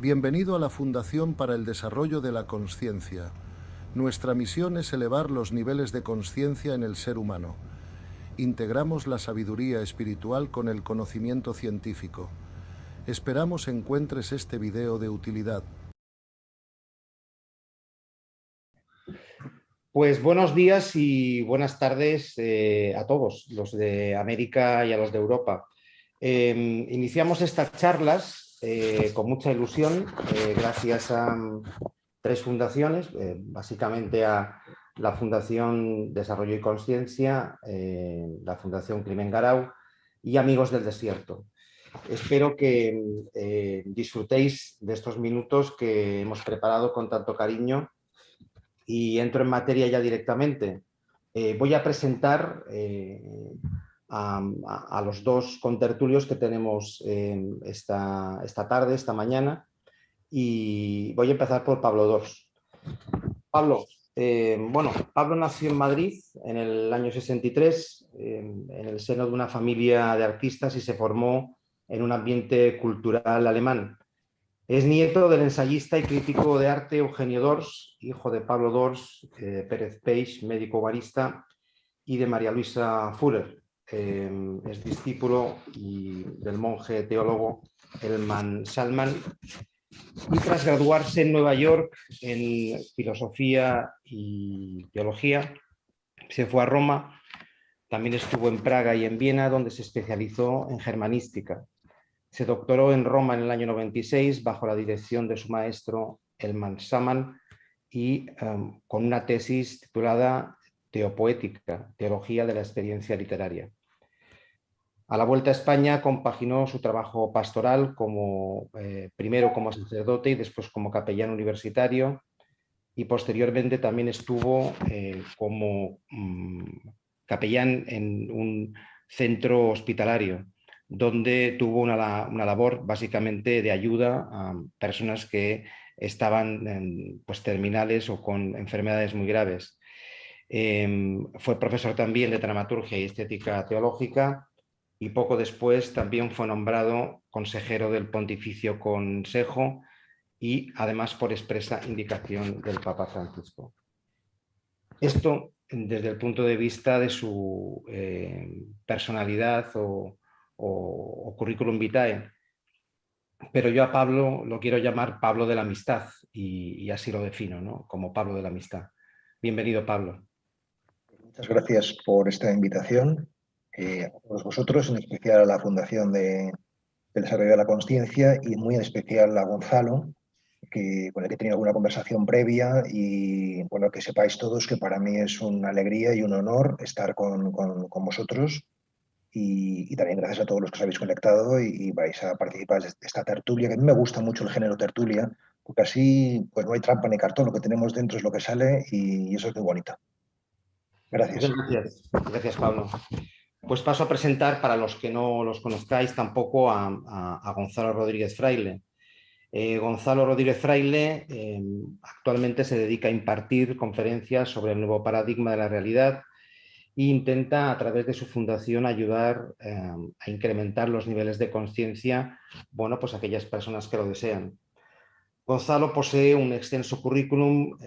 Bienvenido a la Fundación para el Desarrollo de la Consciencia. Nuestra misión es elevar los niveles de consciencia en el ser humano. Integramos la sabiduría espiritual con el conocimiento científico. Esperamos encuentres este video de utilidad. Pues buenos días y buenas tardes a todos, los de América y a los de Europa. Iniciamos estas charlas con mucha ilusión, gracias a tres fundaciones, básicamente a la Fundación Desarrollo y Consciencia, la Fundación Climent Garau y Amigos del Desierto. Espero que disfrutéis de estos minutos que hemos preparado con tanto cariño. Y entro en materia ya directamente. Voy a presentar a los dos contertulios que tenemos esta tarde, esta mañana, y voy a empezar por Pablo Dors. Pablo, Pablo nació en Madrid en el año 63, en el seno de una familia de artistas y se formó en un ambiente cultural alemán. Es nieto del ensayista y crítico de arte Eugenio Dors, hijo de Pablo Dors, Pérez Peix, médico barista, y de María Luisa Führer. Es discípulo del monje teólogo Elman Salman, y tras graduarse en Nueva York en filosofía y teología, se fue a Roma. También estuvo en Praga y en Viena, donde se especializó en germanística. Se doctoró en Roma en el año 96 bajo la dirección de su maestro Elman Salman y con una tesis titulada Teopoética, Teología de la Experiencia Literaria. A la vuelta a España compaginó su trabajo pastoral primero como sacerdote y después como capellán universitario, y posteriormente también estuvo como capellán en un centro hospitalario, donde tuvo una labor básicamente de ayuda a personas que estaban terminales o con enfermedades muy graves. Fue profesor también de dramaturgia y estética teológica, y poco después también fue nombrado consejero del Pontificio Consejo, y además por expresa indicación del Papa Francisco. Esto desde el punto de vista de su personalidad o currículum vitae, pero yo a Pablo lo quiero llamar Pablo de la Amistad, y así lo defino, ¿no? Como Pablo de la Amistad. Bienvenido, Pablo. Muchas gracias por esta invitación. A todos vosotros, en especial a la Fundación de Desarrollo de la Consciencia, y muy en especial a Gonzalo, con el que he tenido alguna conversación previa, y bueno, que sepáis todos que para mí es una alegría y un honor estar con vosotros, y también gracias a todos los que os habéis conectado y vais a participar de esta tertulia, que a mí me gusta mucho el género tertulia, porque así pues no hay trampa ni cartón, lo que tenemos dentro es lo que sale, y eso es muy bonito. Gracias. Gracias, Pablo. Pues paso a presentar, para los que no los conozcáis tampoco, a Gonzalo Rodríguez Fraile. Gonzalo Rodríguez Fraile actualmente se dedica a impartir conferencias sobre el nuevo paradigma de la realidad e intenta, a través de su fundación, ayudar a incrementar los niveles de conciencia, a aquellas personas que lo desean. Gonzalo posee un extenso currículum.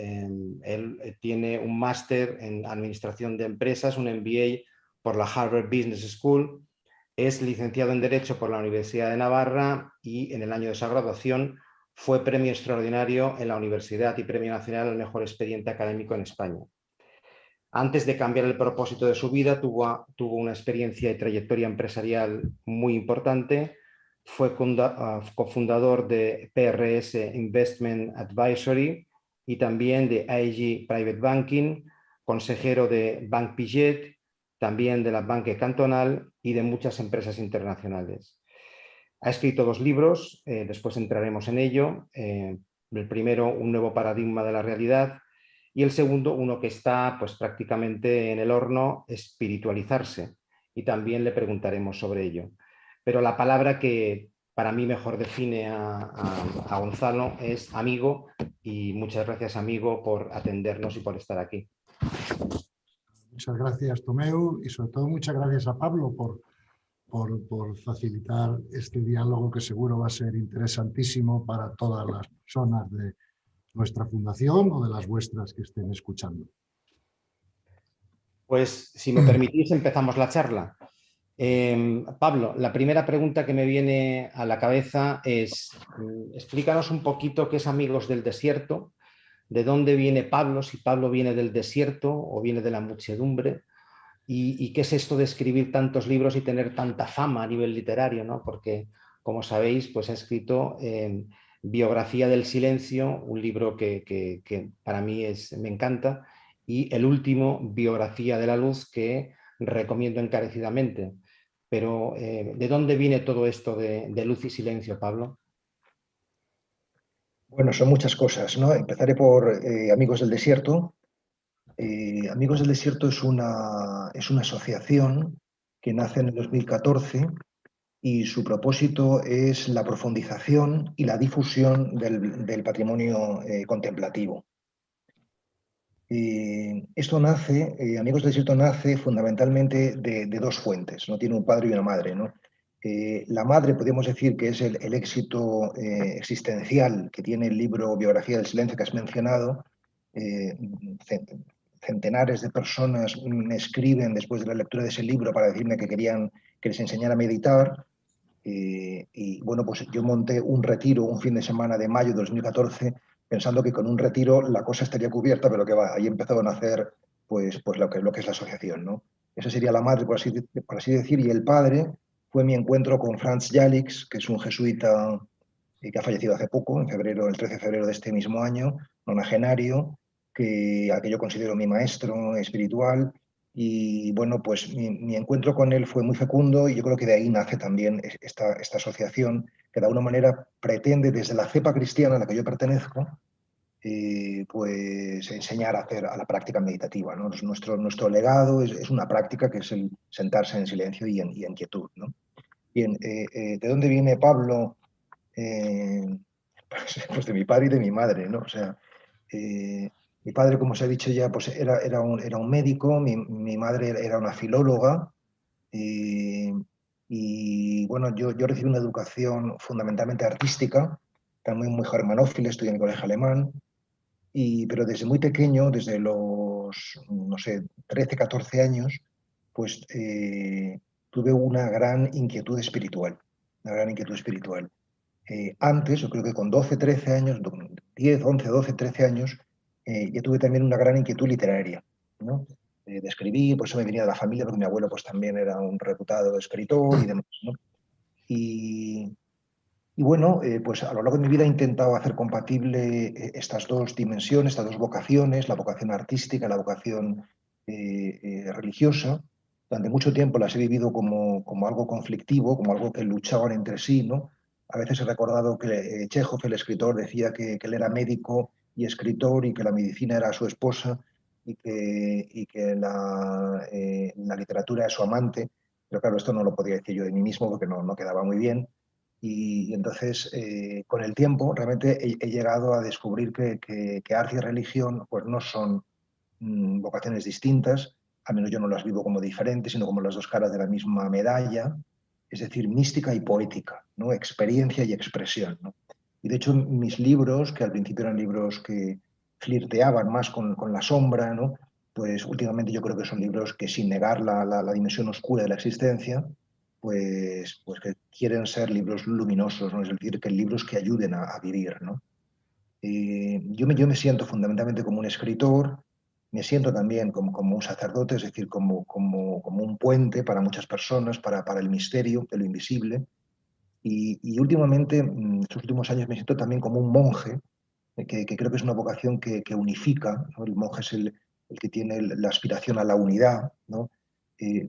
Él tiene un máster en Administración de Empresas, un MBA por la Harvard Business School, es licenciado en Derecho por la Universidad de Navarra, y en el año de su graduación fue premio extraordinario en la universidad y premio nacional al mejor expediente académico en España. Antes de cambiar el propósito de su vida, tuvo una experiencia y trayectoria empresarial muy importante. Fue cofundador de PRS Investment Advisory y también de AIG Private Banking, consejero de Banque Piaget, también de la Banque Cantonal y de muchas empresas internacionales. Ha escrito 2 libros, después entraremos en ello. El primero, Un nuevo paradigma de la realidad, y el segundo, uno que está prácticamente en el horno, Espiritualizarse, y también le preguntaremos sobre ello. Pero la palabra que para mí mejor define a Gonzalo es amigo, y muchas gracias, amigo, por atendernos y por estar aquí. Muchas gracias, Tomeu, y sobre todo muchas gracias a Pablo por por facilitar este diálogo que seguro va a ser interesantísimo para todas las personas de nuestra fundación o de las vuestras que estén escuchando. Pues si me permitís empezamos la charla. Pablo, la primera pregunta que me viene a la cabeza es, explícanos un poquito qué es Amigos del Desierto, de dónde viene Pablo, si Pablo viene del desierto o viene de la muchedumbre, y qué es esto de escribir tantos libros y tener tanta fama a nivel literario, ¿no? Porque, como sabéis, pues ha escrito Biografía del Silencio, un libro que para mí me encanta, y el último, Biografía de la Luz, que recomiendo encarecidamente. Pero, ¿de dónde viene todo esto de luz y silencio, Pablo? Bueno, son muchas cosas, ¿no? Empezaré por Amigos del Desierto. Amigos del Desierto es una asociación que nace en el 2014 y su propósito es la profundización y la difusión del patrimonio contemplativo. Esto nace, Amigos del Desierto nace fundamentalmente de dos fuentes, ¿no? Tiene un padre y una madre, ¿no? La madre, podríamos decir que es el éxito existencial que tiene el libro Biografía del Silencio que has mencionado. Centenares de personas me escriben después de la lectura de ese libro para decirme que querían que les enseñara a meditar. Y bueno, pues yo monté un retiro un fin de semana de mayo de 2014 pensando que con un retiro la cosa estaría cubierta, pero que va, ahí empezó a nacer pues lo que es la asociación, ¿no? Esa sería la madre, por así decir, y el padre fue mi encuentro con Franz Jalix, que es un jesuita que ha fallecido hace poco, en febrero, el 13 de febrero de este mismo año, nonagenario, a que yo considero mi maestro espiritual. Y bueno, pues mi encuentro con él fue muy fecundo y yo creo que de ahí nace también esta asociación que de alguna manera pretende desde la cepa cristiana a la que yo pertenezco, pues enseñar a hacer a la práctica meditativa, ¿no? Nuestro legado es una práctica que es el sentarse en silencio y en quietud, ¿no? Bien, ¿de dónde viene Pablo? Pues de mi padre y de mi madre, ¿no? O sea, mi padre, como os he dicho ya, pues era un médico, mi madre era una filóloga, y bueno, yo recibí una educación fundamentalmente artística, también muy germanófila, estudié en el colegio alemán, pero desde muy pequeño, desde los, no sé, 13, 14 años, pues tuve una gran inquietud espiritual, una gran inquietud espiritual. Antes, yo creo que con 12, 13 años, 10, 11, 12, 13 años, ya tuve también una gran inquietud literaria, ¿no? De escribir, por eso me venía de la familia, porque mi abuelo pues también era un reputado escritor y demás, ¿no? Y, y bueno, pues a lo largo de mi vida he intentado hacer compatible estas dos dimensiones, estas dos vocaciones, la vocación artística, la vocación religiosa. Durante mucho tiempo las he vivido como algo conflictivo, como algo que luchaban entre sí, ¿no? A veces he recordado que Chekhov, el escritor, decía que él era médico y escritor y que la medicina era su esposa y que la literatura es su amante. Pero claro, esto no lo podía decir yo de mí mismo porque no quedaba muy bien. Y entonces, con el tiempo, realmente he llegado a descubrir que arte y religión pues, no son vocaciones distintas, al menos yo no las vivo como diferentes, sino como las dos caras de la misma medalla, es decir, mística y poética, ¿no? Experiencia y expresión, ¿no? Y de hecho, mis libros, que al principio eran libros que flirteaban más con la sombra, ¿no? Pues últimamente yo creo que son libros que, sin negar la dimensión oscura de la existencia, pues que quieren ser libros luminosos, ¿no? Es decir, que libros que ayuden a vivir, ¿no? Yo me siento fundamentalmente como un escritor, me siento también como un sacerdote, es decir, como un puente para muchas personas, para el misterio de lo invisible. Y últimamente, estos últimos años, me siento también como un monje, que creo que es una vocación que unifica, ¿no? El monje es el que tiene la aspiración a la unidad, ¿no?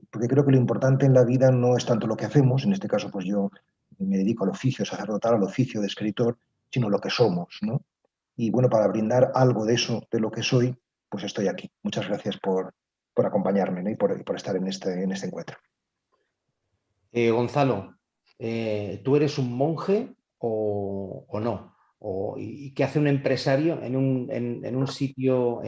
Porque creo que lo importante en la vida no es tanto lo que hacemos, en este caso pues yo me dedico al oficio sacerdotal, al oficio de escritor, sino lo que somos, ¿no? Y bueno, para brindar algo de eso, de lo que soy, pues estoy aquí. Muchas gracias por acompañarme, ¿no? y por estar en este encuentro. Gonzalo, ¿tú eres un monje o no? ¿Y qué hace un empresario en un sitio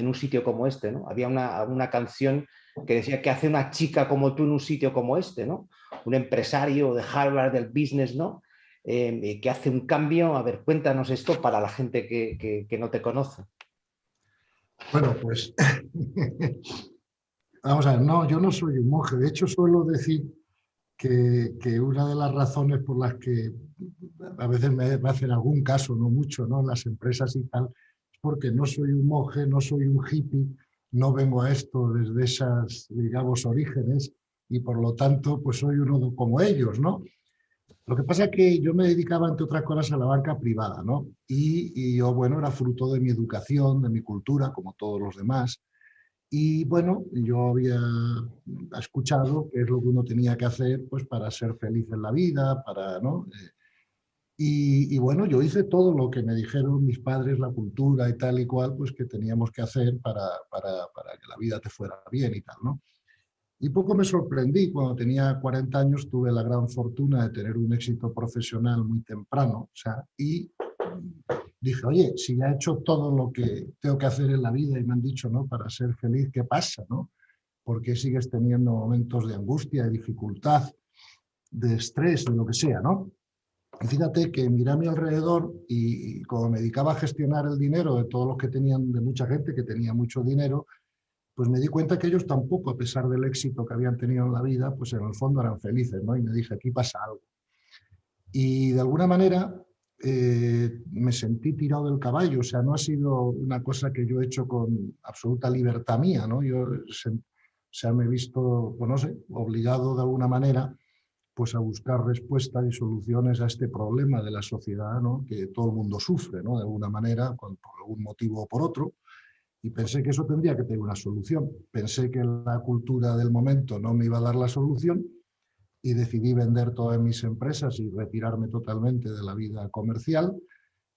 como este, ¿no? Había una canción que decía: ¿qué hace una chica como tú en un sitio como este, ¿no? un empresario de Harvard del business, ¿no? Que hace un cambio. A ver, cuéntanos esto para la gente que no te conoce. Bueno, pues vamos a ver, no, yo no soy un monje. De hecho, suelo decir que una de las razones por las que a veces me hacen algún caso, no mucho, ¿no? En las empresas y tal, es porque no soy un monje, no soy un hippie, no vengo a esto desde esas, digamos, orígenes y por lo tanto, pues soy uno como ellos, ¿no? Lo que pasa es que yo me dedicaba, entre otras cosas, a la banca privada, ¿no? Y yo, bueno, era fruto de mi educación, de mi cultura, como todos los demás. Y bueno, yo había escuchado qué es lo que uno tenía que hacer pues, para ser feliz en la vida, para, ¿no? Y bueno, yo hice todo lo que me dijeron mis padres, la cultura y tal y cual, pues que teníamos que hacer para que la vida te fuera bien y tal, ¿no? Y poco me sorprendí, cuando tenía 40 años tuve la gran fortuna de tener un éxito profesional muy temprano, o sea, y dije, oye, si ya he hecho todo lo que tengo que hacer en la vida y me han dicho, ¿no? Para ser feliz, ¿qué pasa, no? ¿Por qué sigues teniendo momentos de angustia, de dificultad, de estrés, de lo que sea, ¿no? Y fíjate que miré a mi alrededor y como me dedicaba a gestionar el dinero de todos los que tenían, de mucha gente que tenía mucho dinero, pues me di cuenta que ellos tampoco, a pesar del éxito que habían tenido en la vida, pues en el fondo eran felices, ¿no? Y me dije, aquí pasa algo. Y de alguna manera me sentí tirado del caballo, o sea, no ha sido una cosa que yo he hecho con absoluta libertad mía, ¿no? Yo me he visto, pues no sé, obligado de alguna manera pues a buscar respuestas y soluciones a este problema de la sociedad, ¿no? Que todo el mundo sufre, ¿no? De alguna manera, por algún motivo o por otro, y pensé que eso tendría que tener una solución. Pensé que la cultura del momento no me iba a dar la solución y decidí vender todas mis empresas y retirarme totalmente de la vida comercial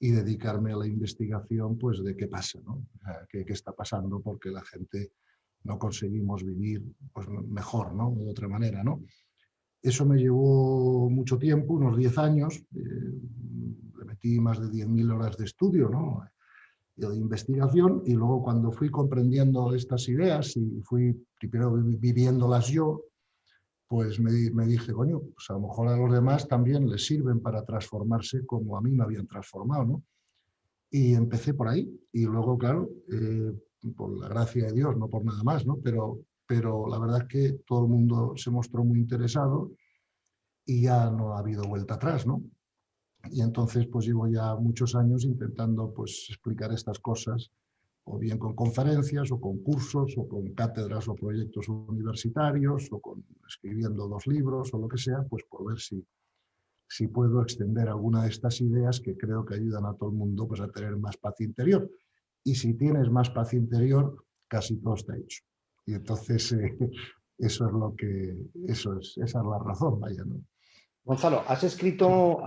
y dedicarme a la investigación pues, de qué pasa, ¿no? ¿Qué está pasando? Porque la gente no conseguimos vivir pues, mejor, ¿no? De otra manera, ¿no? Eso me llevó mucho tiempo, unos 10 años. Le metí más de 10.000 horas de estudio, ¿no? De investigación, y luego cuando fui comprendiendo estas ideas y fui primero viviéndolas yo, pues me dije, coño, pues a lo mejor a los demás también les sirven para transformarse como a mí me habían transformado, ¿no? Y empecé por ahí. Y luego, claro, por la gracia de Dios, no por nada más, ¿no? Pero la verdad es que todo el mundo se mostró muy interesado y ya no ha habido vuelta atrás, ¿no? Y entonces, pues llevo ya muchos años intentando, pues, explicar estas cosas, o bien con conferencias, o con cursos, o con cátedras o proyectos universitarios, o escribiendo 2 libros, o lo que sea, pues por ver si puedo extender alguna de estas ideas que creo que ayudan a todo el mundo pues, a tener más paz interior. Y si tienes más paz interior, casi todo está hecho. Y entonces, esa es la razón, vaya, ¿no? Gonzalo, has escrito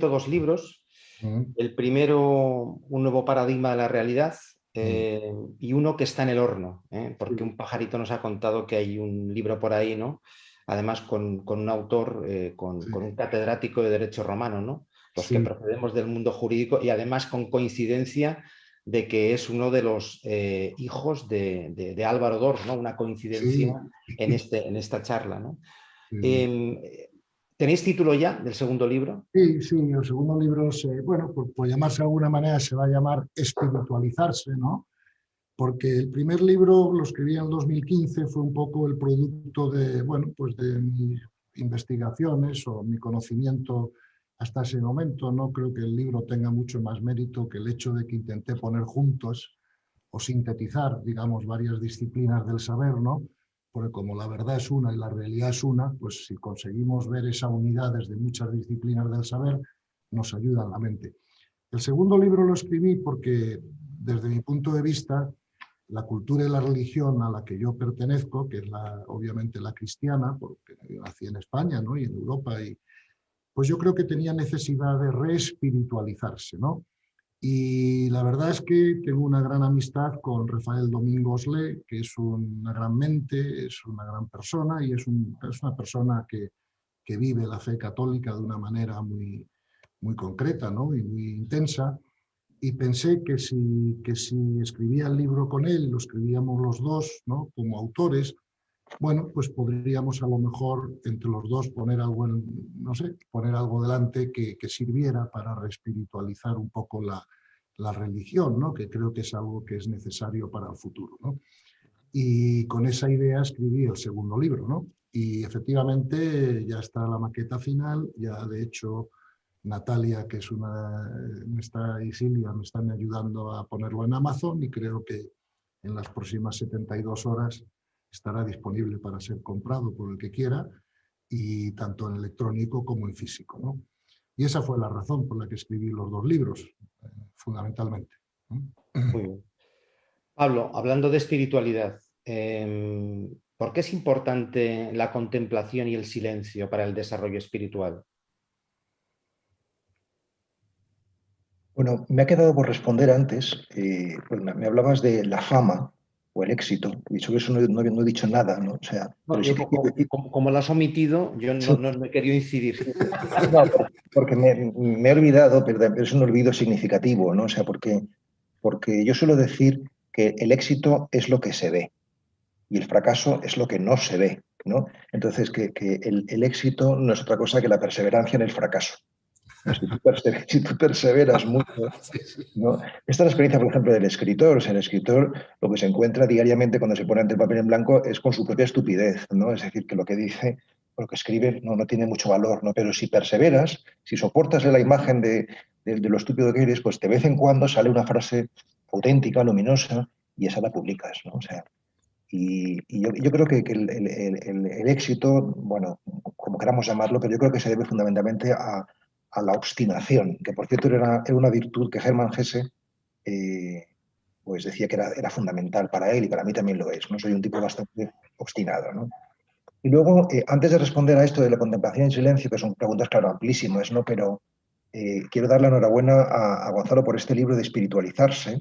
2 libros. Mm. El primero, Un nuevo paradigma de la realidad, y uno que está en el horno, porque un pajarito nos ha contado que hay un libro por ahí, ¿no? Además con un autor, con un catedrático de Derecho Romano, ¿no? Los que procedemos del mundo jurídico, y además con coincidencia de que es uno de los hijos de Álvaro Dors, ¿no? Una coincidencia en esta charla, ¿no? ¿Tenéis título ya del segundo libro? Sí, el segundo libro, bueno, por llamarse de alguna manera, se va a llamar Espiritualizarse, ¿no? Porque el primer libro lo escribí en el 2015, fue un poco el producto de, bueno, pues de mis investigaciones o mi conocimiento hasta ese momento. No creo que el libro tenga mucho más mérito que el hecho de que intenté poner juntos o sintetizar, digamos, varias disciplinas del saber, ¿no? Porque como la verdad es una y la realidad es una, pues si conseguimos ver esa unidad desde muchas disciplinas del saber, nos ayuda en la mente. El segundo libro lo escribí porque, desde mi punto de vista, la cultura y la religión a la que yo pertenezco, que es obviamente la cristiana, porque yo nací en España, ¿no? Y en Europa, y pues yo creo que tenía necesidad de reespiritualizarse, ¿no? Y la verdad es que tengo una gran amistad con Rafael Domingos Le, que es una gran mente, es una gran persona y es una persona que vive la fe católica de una manera muy, muy concreta, ¿no? Y muy intensa. Y pensé que si escribía el libro con él, lo escribíamos los dos, ¿no? Como autores, bueno, pues podríamos a lo mejor entre los dos poner algo, no sé, poner algo delante que sirviera para reespiritualizar un poco la religión, ¿no? Que creo que es algo que es necesario para el futuro, ¿no? Y con esa idea escribí el segundo libro, ¿no? Y efectivamente ya está la maqueta final, ya de hecho Natalia, que es y Silvia me están ayudando a ponerlo en Amazon y creo que en las próximas 72 horas estará disponible para ser comprado por el que quiera, y tanto en electrónico como en físico, ¿no? Y esa fue la razón por la que escribí los dos libros, fundamentalmente. Muy bien. Pablo, hablando de espiritualidad, ¿por qué es importante la contemplación y el silencio para el desarrollo espiritual? Bueno, me ha quedado por responder antes, pues me hablabas de la fama o el éxito, y sobre eso no he dicho nada, ¿no? O sea, No, pero sí yo, que quiero decir, como lo has omitido, yo sí, no he querido incidir. no, porque me he olvidado, pero es un olvido significativo, ¿no? O sea, porque yo suelo decir que el éxito es lo que se ve y el fracaso es lo que no se ve, ¿no? Entonces, que el éxito no es otra cosa que la perseverancia en el fracaso. Si tú perseveras mucho, ¿no? Esta es la experiencia, por ejemplo, del escritor. O sea, el escritor lo que se encuentra diariamente cuando se pone ante el papel en blanco es con su propia estupidez, ¿no? Es decir, que lo que dice, lo que escribe no tiene mucho valor, ¿no? Pero si perseveras, si soportas la imagen de lo estúpido que eres, pues de vez en cuando sale una frase auténtica, luminosa, y esa la publicas, ¿no? O sea, y yo creo que el éxito, bueno, como queramos llamarlo, pero yo creo que se debe fundamentalmente a la obstinación, que por cierto era una virtud que Hermann Hesse pues decía que era fundamental para él y para mí también lo es, ¿no? Soy un tipo bastante obstinado, ¿no? Y luego, antes de responder a esto de la contemplación en silencio, que son preguntas, claro, amplísimas, ¿no? Pero quiero dar la enhorabuena a Gonzalo por este libro de espiritualizarse,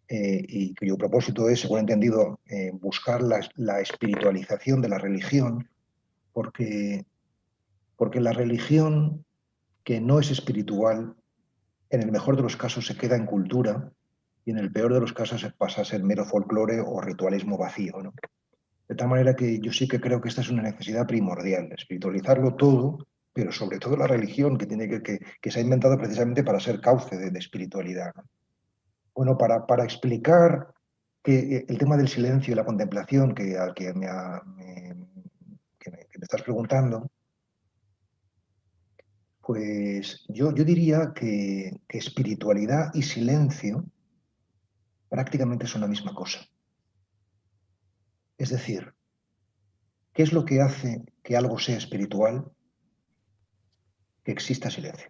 y cuyo propósito es, según he entendido, buscar la espiritualización de la religión, porque la religión que no es espiritual, en el mejor de los casos se queda en cultura y en el peor de los casos se pasa a ser mero folclore o ritualismo vacío, ¿no? De tal manera que yo sí que creo que esta es una necesidad primordial, espiritualizarlo todo, pero sobre todo la religión que se ha inventado precisamente para ser cauce de espiritualidad, ¿no? Bueno, para explicar que el tema del silencio y la contemplación al que me estás preguntando, pues yo diría que espiritualidad y silencio prácticamente son la misma cosa. Es decir, ¿qué es lo que hace que algo sea espiritual? Que exista silencio.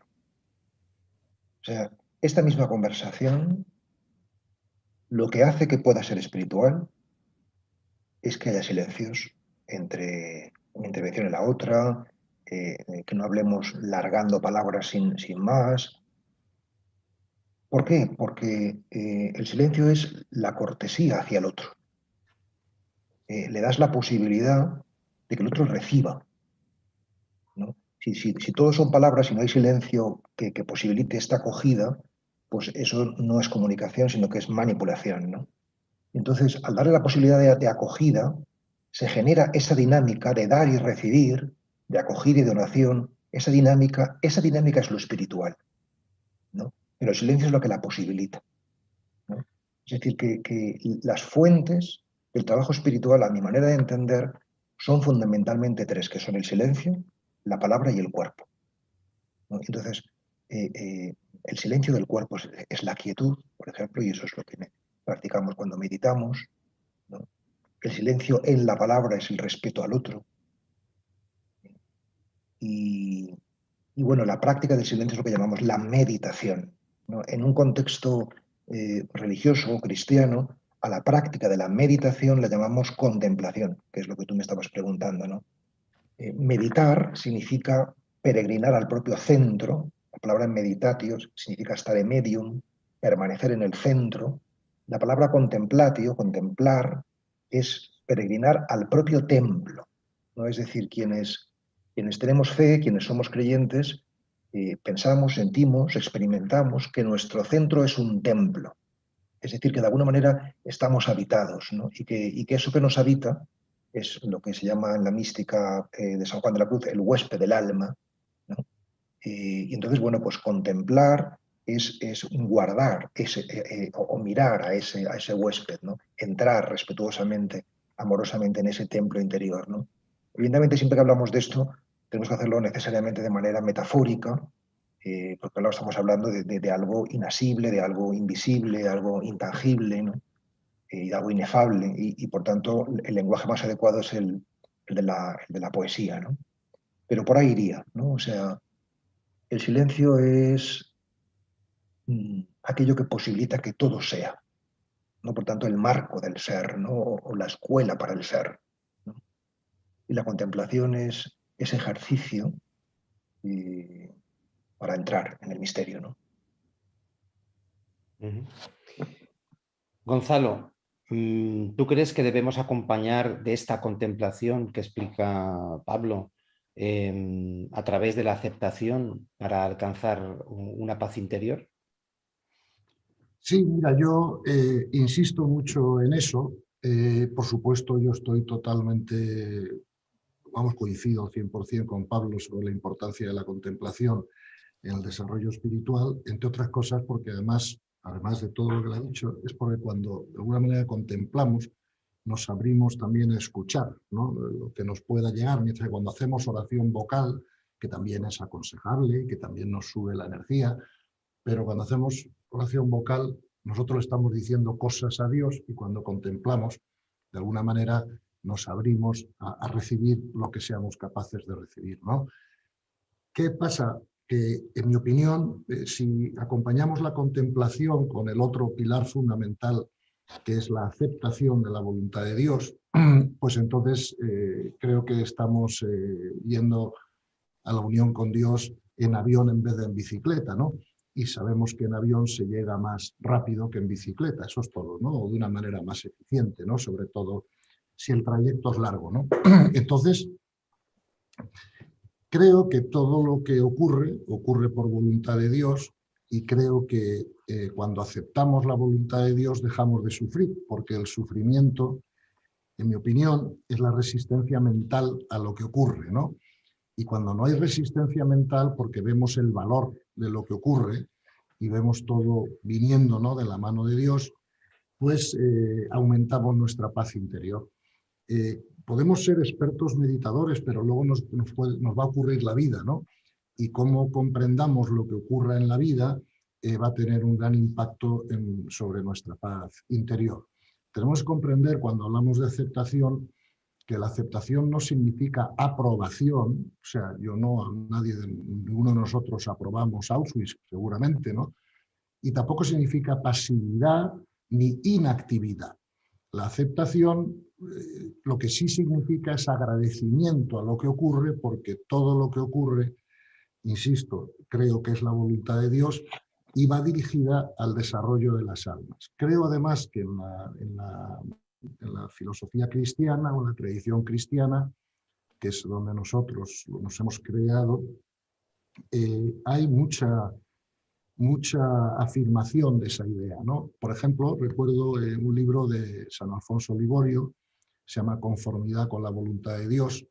O sea, esta misma conversación, lo que hace que pueda ser espiritual es que haya silencios entre una intervención y la otra, que no hablemos largando palabras sin más. ¿Por qué? Porque el silencio es la cortesía hacia el otro. Le das la posibilidad de que el otro reciba, ¿no? Si todo son palabras y no hay silencio que posibilite esta acogida, pues eso no es comunicación, sino que es manipulación, ¿no? Entonces, al darle la posibilidad de acogida, se genera esa dinámica de dar y recibir, de acogida y donación. Esa dinámica es lo espiritual, ¿no? Pero el silencio es lo que la posibilita, ¿no? Es decir, que las fuentes del trabajo espiritual, a mi manera de entender, son fundamentalmente tres, que son el silencio, la palabra y el cuerpo, ¿no? Entonces, el silencio del cuerpo es la quietud, por ejemplo, y eso es lo que practicamos cuando meditamos, ¿no? El silencio en la palabra es el respeto al otro. Y bueno, la práctica del silencio es lo que llamamos la meditación, ¿no? En un contexto religioso o cristiano, a la práctica de la meditación la llamamos contemplación, que es lo que tú me estabas preguntando, ¿no? Meditar significa peregrinar al propio centro. La palabra meditatio significa estar en medium, permanecer en el centro. La palabra contemplatio, contemplar, es peregrinar al propio templo, ¿no? Es decir, quienes tenemos fe, quienes somos creyentes, pensamos, sentimos, experimentamos que nuestro centro es un templo. Es decir, que de alguna manera estamos habitados, ¿no? Y que eso que nos habita es lo que se llama en la mística de San Juan de la Cruz el huésped del alma, ¿no? Y entonces, bueno, pues contemplar es guardar o mirar a ese huésped, ¿no? Entrar respetuosamente, amorosamente en ese templo interior, ¿no? Evidentemente, siempre que hablamos de esto, tenemos que hacerlo necesariamente de manera metafórica, porque ahora estamos hablando de algo inasible, de algo invisible, de algo intangible, ¿no? Y de algo inefable, y por tanto el lenguaje más adecuado es el de la poesía, ¿no? Pero por ahí iría, ¿no? O sea, el silencio es aquello que posibilita que todo sea, ¿no? Por tanto, el marco del ser, ¿no? O la escuela para el ser, ¿no? Y la contemplación es ese ejercicio para entrar en el misterio, ¿no? Gonzalo, ¿tú crees que debemos acompañar de esta contemplación que explica Pablo a través de la aceptación para alcanzar una paz interior? Sí, mira, yo insisto mucho en eso. Por supuesto, yo estoy totalmente, vamos, coincido 100% con Pablo sobre la importancia de la contemplación en el desarrollo espiritual, entre otras cosas porque además de todo lo que le he dicho, es porque cuando de alguna manera contemplamos, nos abrimos también a escuchar, ¿no? Lo que nos pueda llegar, mientras que cuando hacemos oración vocal, que también es aconsejable, que también nos sube la energía, pero cuando hacemos oración vocal, nosotros le estamos diciendo cosas a Dios, y cuando contemplamos, de alguna manera nos abrimos a recibir lo que seamos capaces de recibir, ¿no? ¿Qué pasa? Que, en mi opinión, si acompañamos la contemplación con el otro pilar fundamental, que es la aceptación de la voluntad de Dios, pues entonces creo que estamos yendo a la unión con Dios en avión en vez de en bicicleta, ¿no? Y sabemos que en avión se llega más rápido que en bicicleta, eso es todo, ¿no? O de una manera más eficiente, ¿no? Sobre todo si el trayecto es largo, ¿no? Entonces, creo que todo lo que ocurre por voluntad de Dios, y creo que cuando aceptamos la voluntad de Dios dejamos de sufrir, porque el sufrimiento, en mi opinión, es la resistencia mental a lo que ocurre, ¿no? Y cuando no hay resistencia mental, porque vemos el valor de lo que ocurre y vemos todo viniendo, ¿no?, de la mano de Dios, pues aumentamos nuestra paz interior. Podemos ser expertos meditadores, pero luego nos va a ocurrir la vida, ¿no? Y cómo comprendamos lo que ocurra en la vida va a tener un gran impacto sobre nuestra paz interior. Tenemos que comprender, cuando hablamos de aceptación, que la aceptación no significa aprobación. O sea, ninguno de nosotros aprobamos Auschwitz, seguramente, ¿no? Y tampoco significa pasividad ni inactividad. La aceptación lo que sí significa es agradecimiento a lo que ocurre, porque todo lo que ocurre, insisto, creo que es la voluntad de Dios y va dirigida al desarrollo de las almas. Creo además que en la filosofía cristiana o en la tradición cristiana, que es donde nosotros nos hemos creado, hay mucha afirmación de esa idea, ¿no? Por ejemplo, recuerdo un libro de San Alfonso Ligorio, se llama Conformidad con la voluntad de Dios.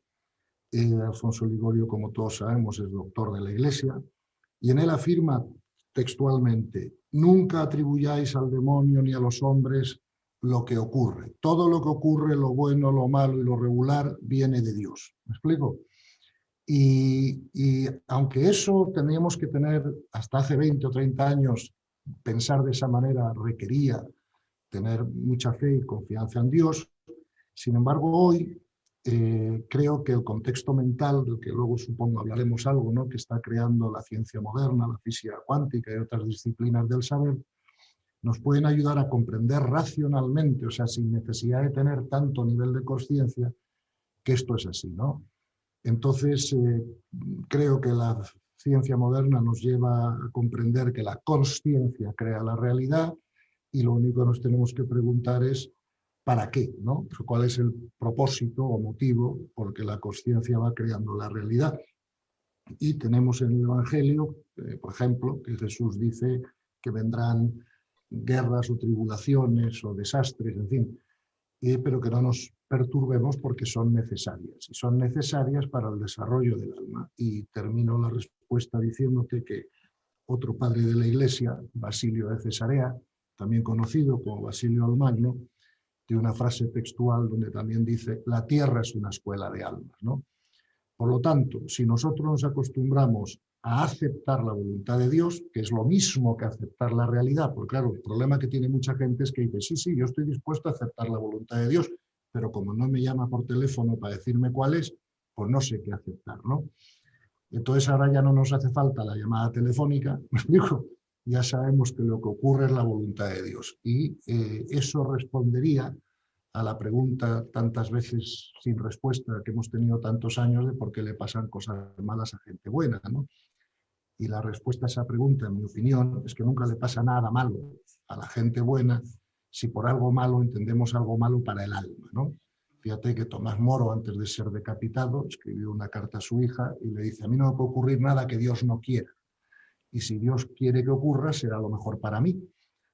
Alfonso Ligorio, como todos sabemos, es doctor de la Iglesia, y en él afirma textualmente: nunca atribuyáis al demonio ni a los hombres lo que ocurre. Todo lo que ocurre, lo bueno, lo malo y lo regular, viene de Dios. ¿Me explico? Y aunque eso teníamos que tener hasta hace 20 o 30 años, pensar de esa manera requería tener mucha fe y confianza en Dios. Sin embargo, hoy creo que el contexto mental, del que luego supongo hablaremos algo, ¿no?, que está creando la ciencia moderna, la física cuántica y otras disciplinas del saber, nos pueden ayudar a comprender racionalmente, o sea, sin necesidad de tener tanto nivel de consciencia, que esto es así, ¿no? Entonces, creo que la ciencia moderna nos lleva a comprender que la consciencia crea la realidad, y lo único que nos tenemos que preguntar es ¿para qué?, ¿no? ¿Cuál es el propósito o motivo por el que la consciencia va creando la realidad? Y tenemos en el Evangelio, por ejemplo, que Jesús dice que vendrán guerras o tribulaciones o desastres, en fin, pero que no nos perturbemos porque son necesarias. Y son necesarias para el desarrollo del alma. Y termino la respuesta diciéndote que otro padre de la Iglesia, Basilio de Cesarea, también conocido como Basilio el Magno, tiene una frase textual donde también dice: la tierra es una escuela de almas, ¿no? Por lo tanto, si nosotros nos acostumbramos a aceptar la voluntad de Dios, que es lo mismo que aceptar la realidad, porque claro, el problema que tiene mucha gente es que dice: sí, sí, yo estoy dispuesto a aceptar la voluntad de Dios, pero como no me llama por teléfono para decirme cuál es, pues no sé qué aceptar, ¿no? Entonces ahora ya no nos hace falta la llamada telefónica, ¿me explico? Ya sabemos que lo que ocurre es la voluntad de Dios. Y eso respondería a la pregunta tantas veces sin respuesta que hemos tenido tantos años de por qué le pasan cosas malas a gente buena, ¿no? Y la respuesta a esa pregunta, en mi opinión, es que nunca le pasa nada malo a la gente buena si por algo malo entendemos algo malo para el alma, ¿no? Fíjate que Tomás Moro, antes de ser decapitado, escribió una carta a su hija y le dice: a mí no me puede ocurrir nada que Dios no quiera. Y si Dios quiere que ocurra, será lo mejor para mí.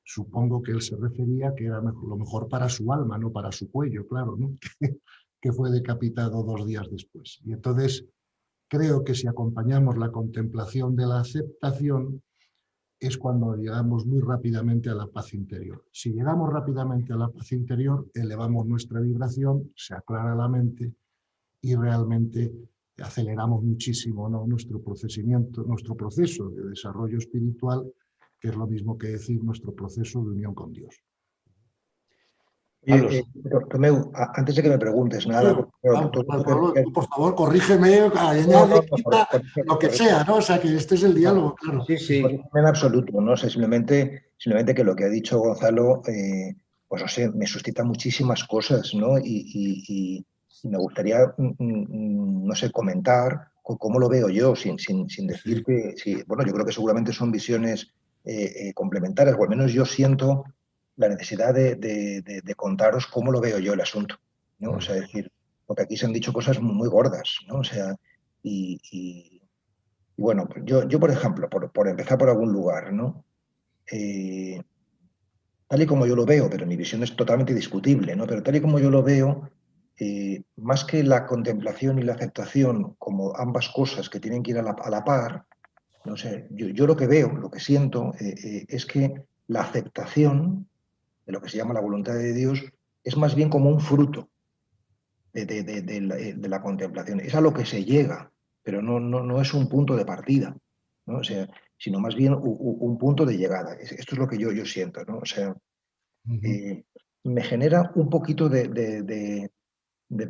Supongo que él se refería que era lo mejor para su alma, no para su cuello, claro, ¿no? Que fue decapitado 2 días después. Y entonces creo que si acompañamos la contemplación de la aceptación, es cuando llegamos muy rápidamente a la paz interior. Si llegamos rápidamente a la paz interior, elevamos nuestra vibración, se aclara la mente y realmente aceleramos muchísimo, ¿no?, nuestro proceso de desarrollo espiritual, que es lo mismo que decir nuestro proceso de unión con Dios. Tomeu, antes de que me preguntes nada, Pablo, tú, por favor, corrígeme, añade, quita, lo que sea, ¿no? O sea, que este es el diálogo, claro. Sí, sí. En absoluto, ¿no? O sea, simplemente que lo que ha dicho Gonzalo, pues no sé, me suscita muchísimas cosas, ¿no? Y me gustaría, no sé, comentar cómo lo veo yo, sin decir que, sí, bueno, yo creo que seguramente son visiones complementarias, o al menos yo siento la necesidad de contaros cómo lo veo yo el asunto, ¿no? O sea, decir, porque aquí se han dicho cosas muy gordas, ¿no? O sea, y bueno, pues yo, por ejemplo, por empezar por algún lugar, ¿no? Tal y como yo lo veo, pero mi visión es totalmente discutible, ¿no? Pero tal y como yo lo veo, más que la contemplación y la aceptación como ambas cosas que tienen que ir a la par, no sé, yo lo que veo, lo que siento, es que la aceptación de lo que se llama la voluntad de Dios es más bien como un fruto de la contemplación. Es a lo que se llega, pero no es un punto de partida, ¿no? O sea, sino más bien un punto de llegada. Esto es lo que yo siento, ¿no? O sea, me genera un poquito de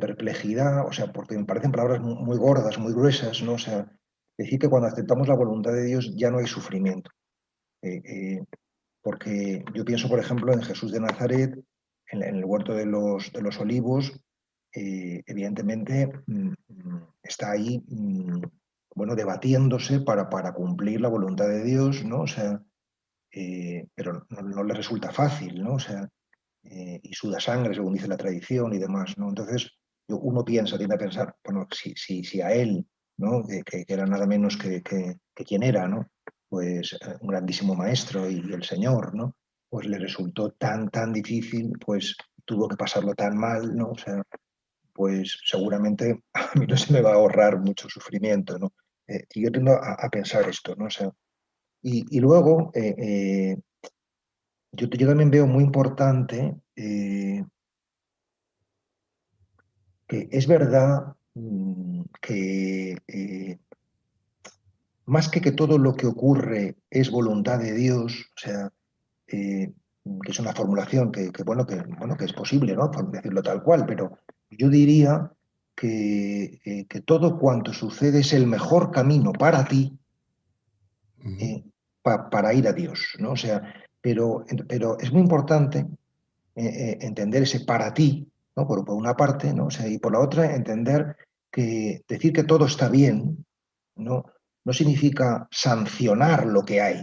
perplejidad, o sea, porque me parecen palabras muy gordas, muy gruesas, ¿no? O sea, decir que cuando aceptamos la voluntad de Dios ya no hay sufrimiento. Porque yo pienso, por ejemplo, en Jesús de Nazaret, en el huerto de los olivos, evidentemente está ahí, bueno, debatiéndose para cumplir la voluntad de Dios, ¿no? O sea, pero no le resulta fácil, ¿no? O sea, y suda sangre, según dice la tradición y demás, ¿no? Entonces, uno tiende a pensar, bueno, si a él, ¿no? Que era nada menos que quien era, ¿no? Pues un grandísimo maestro y el Señor, ¿no? Pues le resultó tan difícil, pues tuvo que pasarlo tan mal, ¿no? O sea, pues seguramente a mí no se me va a ahorrar mucho sufrimiento, ¿no? Y yo tiendo a pensar esto, ¿no? O sea, y luego, yo también veo muy importante que es verdad que más que todo lo que ocurre es voluntad de Dios, o sea, que es una formulación bueno, que es posible, ¿no? Por decirlo tal cual, pero yo diría que todo cuanto sucede es el mejor camino para ti para ir a Dios, ¿no? O sea, pero es muy importante entender ese para ti, ¿no? Por una parte, ¿no? O sea, y por la otra, entender que decir que todo está bien, no significa sancionar lo que hay,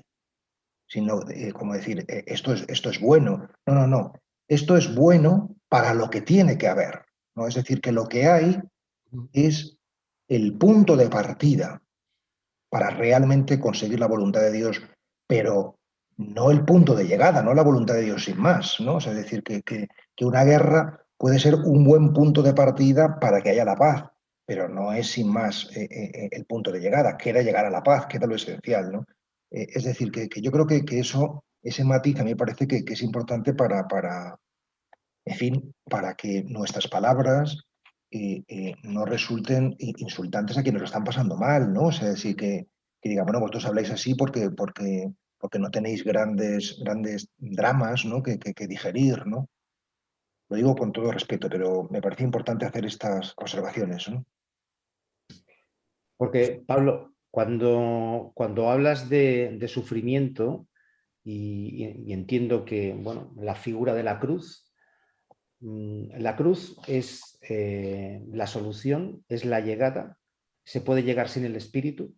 sino como decir, esto es bueno. No. Esto es bueno para lo que tiene que haber, ¿no? Es decir, que lo que hay es el punto de partida para realmente conseguir la voluntad de Dios, pero no el punto de llegada, no la voluntad de Dios sin más, ¿no? O sea, es decir, que una guerra puede ser un buen punto de partida para que haya la paz, pero no es sin más el punto de llegada. Queda llegar a la paz, queda lo esencial, ¿no? Es decir, que yo creo que ese matiz a mí me parece que es importante en fin, para que nuestras palabras no resulten insultantes a quienes lo están pasando mal, ¿no? O sea, decir que diga, bueno, vosotros habláis así porque no tenéis grandes dramas, ¿no? que digerir, ¿no? Lo digo con todo respeto, pero me parece importante hacer estas observaciones, ¿no? Porque, Pablo, cuando hablas de sufrimiento, y entiendo que, bueno, la figura de la cruz es la solución, es la llegada. ¿Se puede llegar sin el Espíritu?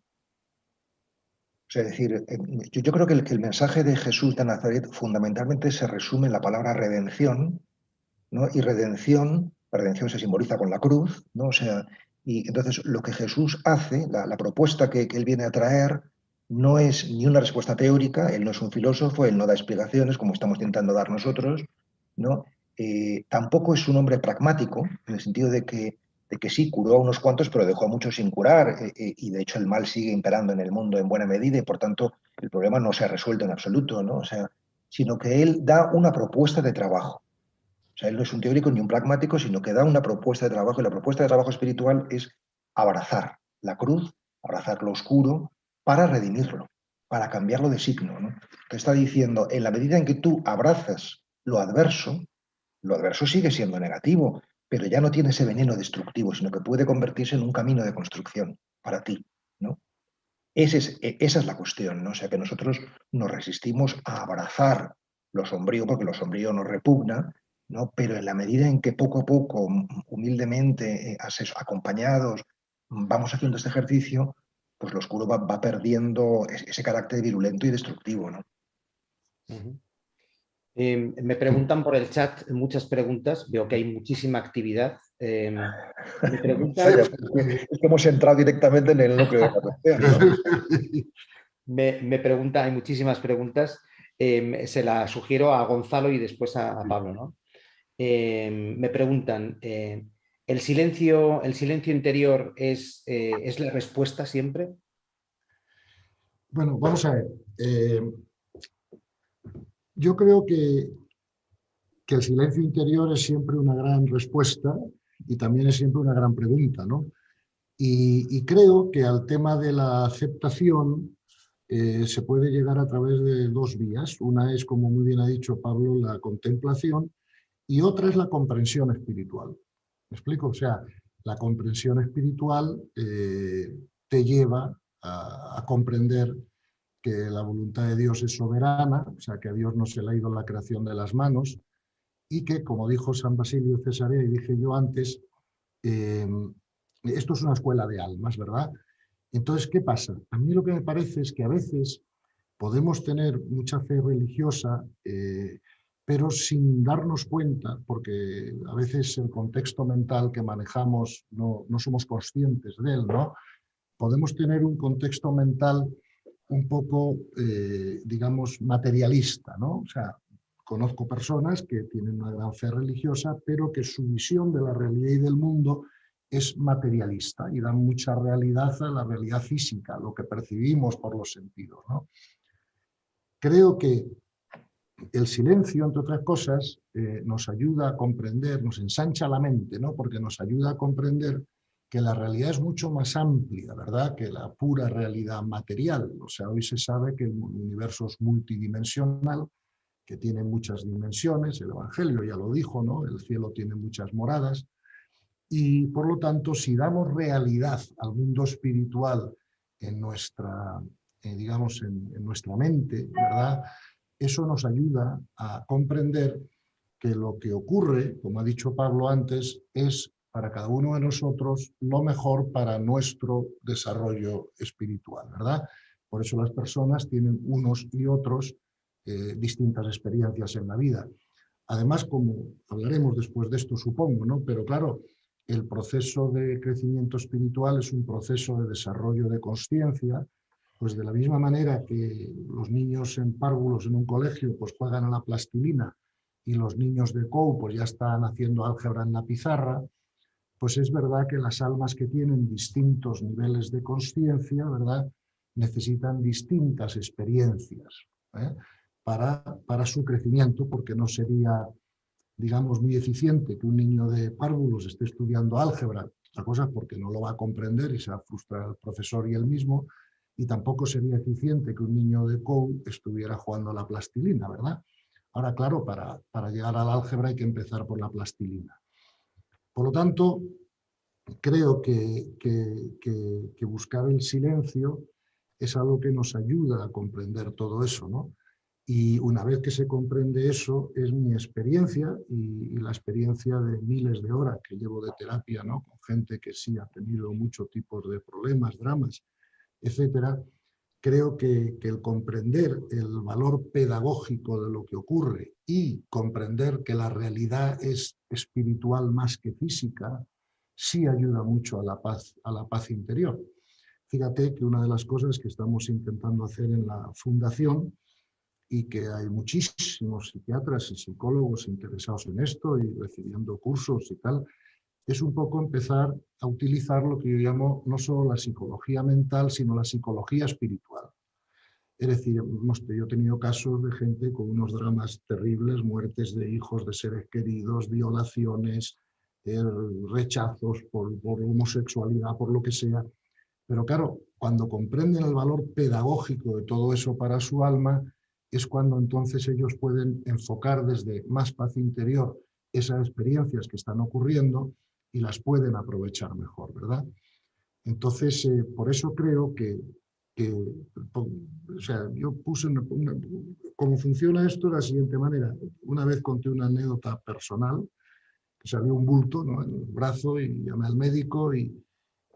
O sea, es decir, yo creo que el mensaje de Jesús de Nazaret fundamentalmente se resume en la palabra redención, ¿no? Y la redención se simboliza con la cruz, ¿no? O sea, y entonces lo que Jesús hace, la propuesta que él viene a traer, no es ni una respuesta teórica, él no es un filósofo, él no da explicaciones como estamos intentando dar nosotros, ¿no? Tampoco es un hombre pragmático, en el sentido de que sí, curó a unos cuantos, pero dejó a muchos sin curar, y de hecho el mal sigue imperando en el mundo en buena medida, y por tanto el problema no se ha resuelto en absoluto, ¿no? O sea, sino que él da una propuesta de trabajo. O sea, él no es un teórico ni un pragmático, sino que da una propuesta de trabajo, y la propuesta de trabajo espiritual es abrazar la cruz, abrazar lo oscuro, para redimirlo, para cambiarlo de signo, ¿no? Te está diciendo, en la medida en que tú abrazas lo adverso sigue siendo negativo, pero ya no tiene ese veneno destructivo, sino que puede convertirse en un camino de construcción para ti, ¿no? Esa es la cuestión, ¿no? O sea, que nosotros nos resistimos a abrazar lo sombrío, porque lo sombrío nos repugna, ¿no? Pero en la medida en que poco a poco, humildemente, acompañados, vamos haciendo este ejercicio, pues lo oscuro va perdiendo ese carácter virulento y destructivo, ¿no? Uh-huh. Me preguntan por el chat muchas preguntas, veo que hay muchísima actividad. Me preguntan... Vaya, es que hemos entrado directamente en el núcleo de la cuestión, ¿no? Me pregunta, hay muchísimas preguntas, se las sugiero a Gonzalo y después a Pablo, ¿no? Me preguntan, ¿el silencio interior es la respuesta siempre? Bueno, vamos a ver. Yo creo que el silencio interior es siempre una gran respuesta y también es siempre una gran pregunta, ¿no? Y creo que al tema de la aceptación se puede llegar a través de dos vías. Una es, como muy bien ha dicho Pablo, la contemplación, y otra es la comprensión espiritual. ¿Me explico? O sea, la comprensión espiritual te lleva a comprender que la voluntad de Dios es soberana, o sea, que a Dios no se le ha ido la creación de las manos, y que, como dijo San Basilio Cesarea y dije yo antes, esto es una escuela de almas, ¿verdad? Entonces, ¿qué pasa? A mí lo que me parece es que a veces podemos tener mucha fe religiosa, pero sin darnos cuenta, porque a veces el contexto mental que manejamos no somos conscientes de él, ¿no? Podemos tener un contexto mental un poco, digamos, materialista, ¿no? O sea, conozco personas que tienen una gran fe religiosa, pero que su visión de la realidad y del mundo es materialista y dan mucha realidad a la realidad física, lo que percibimos por los sentidos, ¿no? Creo que el silencio, entre otras cosas, nos ayuda a comprender, nos ensancha la mente, ¿no? Porque nos ayuda a comprender que la realidad es mucho más amplia, ¿verdad?, que la pura realidad material. O sea, hoy se sabe que el universo es multidimensional, que tiene muchas dimensiones, el Evangelio ya lo dijo, ¿no? El cielo tiene muchas moradas, y por lo tanto, si damos realidad al mundo espiritual en nuestra, digamos, en nuestra mente, ¿verdad?, eso nos ayuda a comprender que lo que ocurre, como ha dicho Pablo antes, es para cada uno de nosotros lo mejor para nuestro desarrollo espiritual, ¿verdad? Por eso las personas tienen unos y otros distintas experiencias en la vida. Además, como hablaremos después de esto, supongo, ¿no? Pero claro, el proceso de crecimiento espiritual es un proceso de desarrollo de consciencia, pues de la misma manera que los niños en párvulos en un colegio pues juegan a la plastilina y los niños de COU pues ya están haciendo álgebra en la pizarra, pues es verdad que las almas que tienen distintos niveles de consciencia, ¿verdad?, necesitan distintas experiencias para su crecimiento, porque no sería, digamos, muy eficiente que un niño de párvulos esté estudiando álgebra, otra cosa porque no lo va a comprender y se va a frustrar el profesor y él mismo, y tampoco sería eficiente que un niño de COU estuviera jugando a la plastilina, ¿verdad? Ahora, claro, para llegar al álgebra hay que empezar por la plastilina. Por lo tanto, creo que buscar el silencio es algo que nos ayuda a comprender todo eso, ¿no? Y una vez que se comprende eso, es mi experiencia y la experiencia de miles de horas que llevo de terapia, ¿no?, con gente que sí ha tenido muchos tipos de problemas, dramas, etcétera. Creo que el comprender el valor pedagógico de lo que ocurre y comprender que la realidad es espiritual más que física, sí ayuda mucho a la paz interior. Fíjate que una de las cosas que estamos intentando hacer en la fundación, y que hay muchísimos psiquiatras y psicólogos interesados en esto y recibiendo cursos y tal, es un poco empezar a utilizar lo que yo llamo no solo la psicología mental, sino la psicología espiritual. Es decir, yo he tenido casos de gente con unos dramas terribles, muertes de hijos, de seres queridos, violaciones, rechazos por homosexualidad, por lo que sea. Pero claro, cuando comprenden el valor pedagógico de todo eso para su alma, es cuando entonces ellos pueden enfocar desde más paz interior esas experiencias que están ocurriendo y las pueden aprovechar mejor, ¿verdad? Entonces, por eso creo o sea, yo puse cómo funciona esto de la siguiente manera. Una vez conté una anécdota personal, que salió un bulto, ¿no?, en el brazo, y llamé al médico y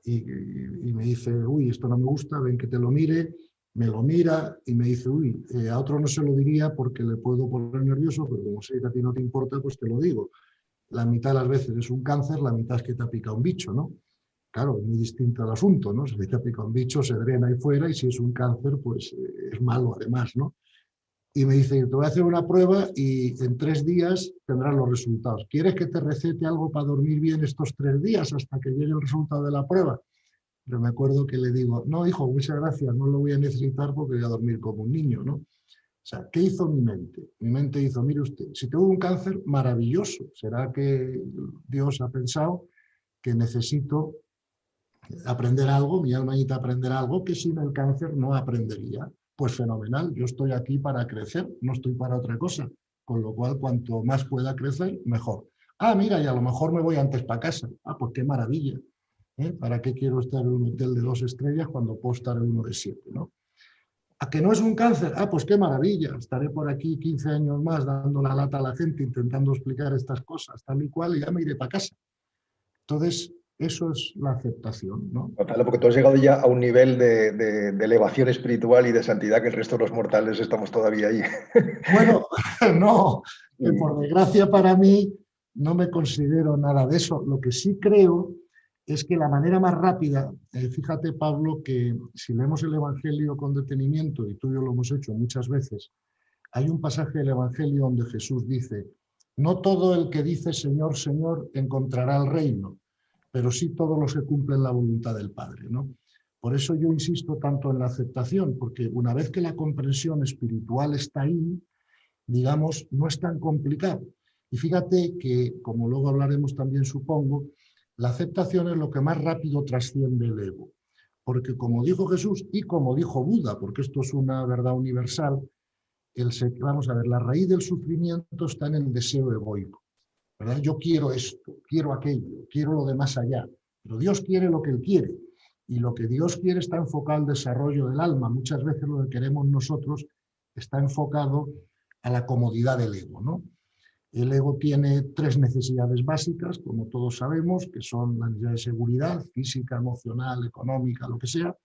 me dice, uy, esto no me gusta, ven que te lo mire. Me lo mira y me dice, uy, a otro no se lo diría porque le puedo poner nervioso, pero como sé que a ti no te importa, pues te lo digo. La mitad de las veces es un cáncer, la mitad es que te ha picado un bicho, ¿no? Claro, es muy distinto el asunto, ¿no? Si te ha picado un bicho, se drena ahí fuera, y si es un cáncer, pues es malo además, ¿no? Y me dice, te voy a hacer una prueba y en 3 días tendrás los resultados. ¿Quieres que te recete algo para dormir bien estos 3 días hasta que llegue el resultado de la prueba? Pero me acuerdo que le digo, no, hijo, muchas gracias, no lo voy a necesitar porque voy a dormir como un niño, ¿no? O sea, ¿qué hizo mi mente? Mi mente hizo, mire usted, si tengo un cáncer, maravilloso. ¿Será que Dios ha pensado que necesito aprender algo, mi alma necesita aprender algo que sin el cáncer no aprendería? Pues fenomenal, yo estoy aquí para crecer, no estoy para otra cosa. Con lo cual, cuanto más pueda crecer, mejor. Ah, mira, y a lo mejor me voy antes para casa. Ah, pues qué maravilla. ¿Para qué quiero estar en un hotel de 2 estrellas cuando puedo estar en uno de 7, ¿no? ¿A que no es un cáncer? Ah, pues qué maravilla. Estaré por aquí 15 años más dando la lata a la gente, intentando explicar estas cosas, tal y cual, y ya me iré para casa. Entonces, eso es la aceptación, ¿no? Gonzalo, porque tú has llegado ya a un nivel de elevación espiritual y de santidad que el resto de los mortales estamos todavía ahí. Bueno, no, por desgracia para mí no me considero nada de eso. Lo que sí creo es que la manera más rápida, fíjate, Pablo, que si leemos el Evangelio con detenimiento, y tú y yo lo hemos hecho muchas veces, hay un pasaje del Evangelio donde Jesús dice, no todo el que dice Señor, Señor encontrará el reino, pero sí todos los que cumplen la voluntad del Padre, ¿no? Por eso yo insisto tanto en la aceptación, porque una vez que la comprensión espiritual está ahí, digamos, no es tan complicado. Y fíjate que, como luego hablaremos también, supongo, la aceptación es lo que más rápido trasciende el ego. Porque como dijo Jesús y como dijo Buda, porque esto es una verdad universal, vamos a ver, la raíz del sufrimiento está en el deseo egoico, ¿verdad? Yo quiero esto, quiero aquello, quiero lo de más allá, pero Dios quiere lo que Él quiere. Y lo que Dios quiere está enfocado al desarrollo del alma. Muchas veces lo que queremos nosotros está enfocado a la comodidad del ego, ¿no? El ego tiene 3 necesidades básicas, como todos sabemos, que son la necesidad de seguridad, física, emocional, económica, lo que sea,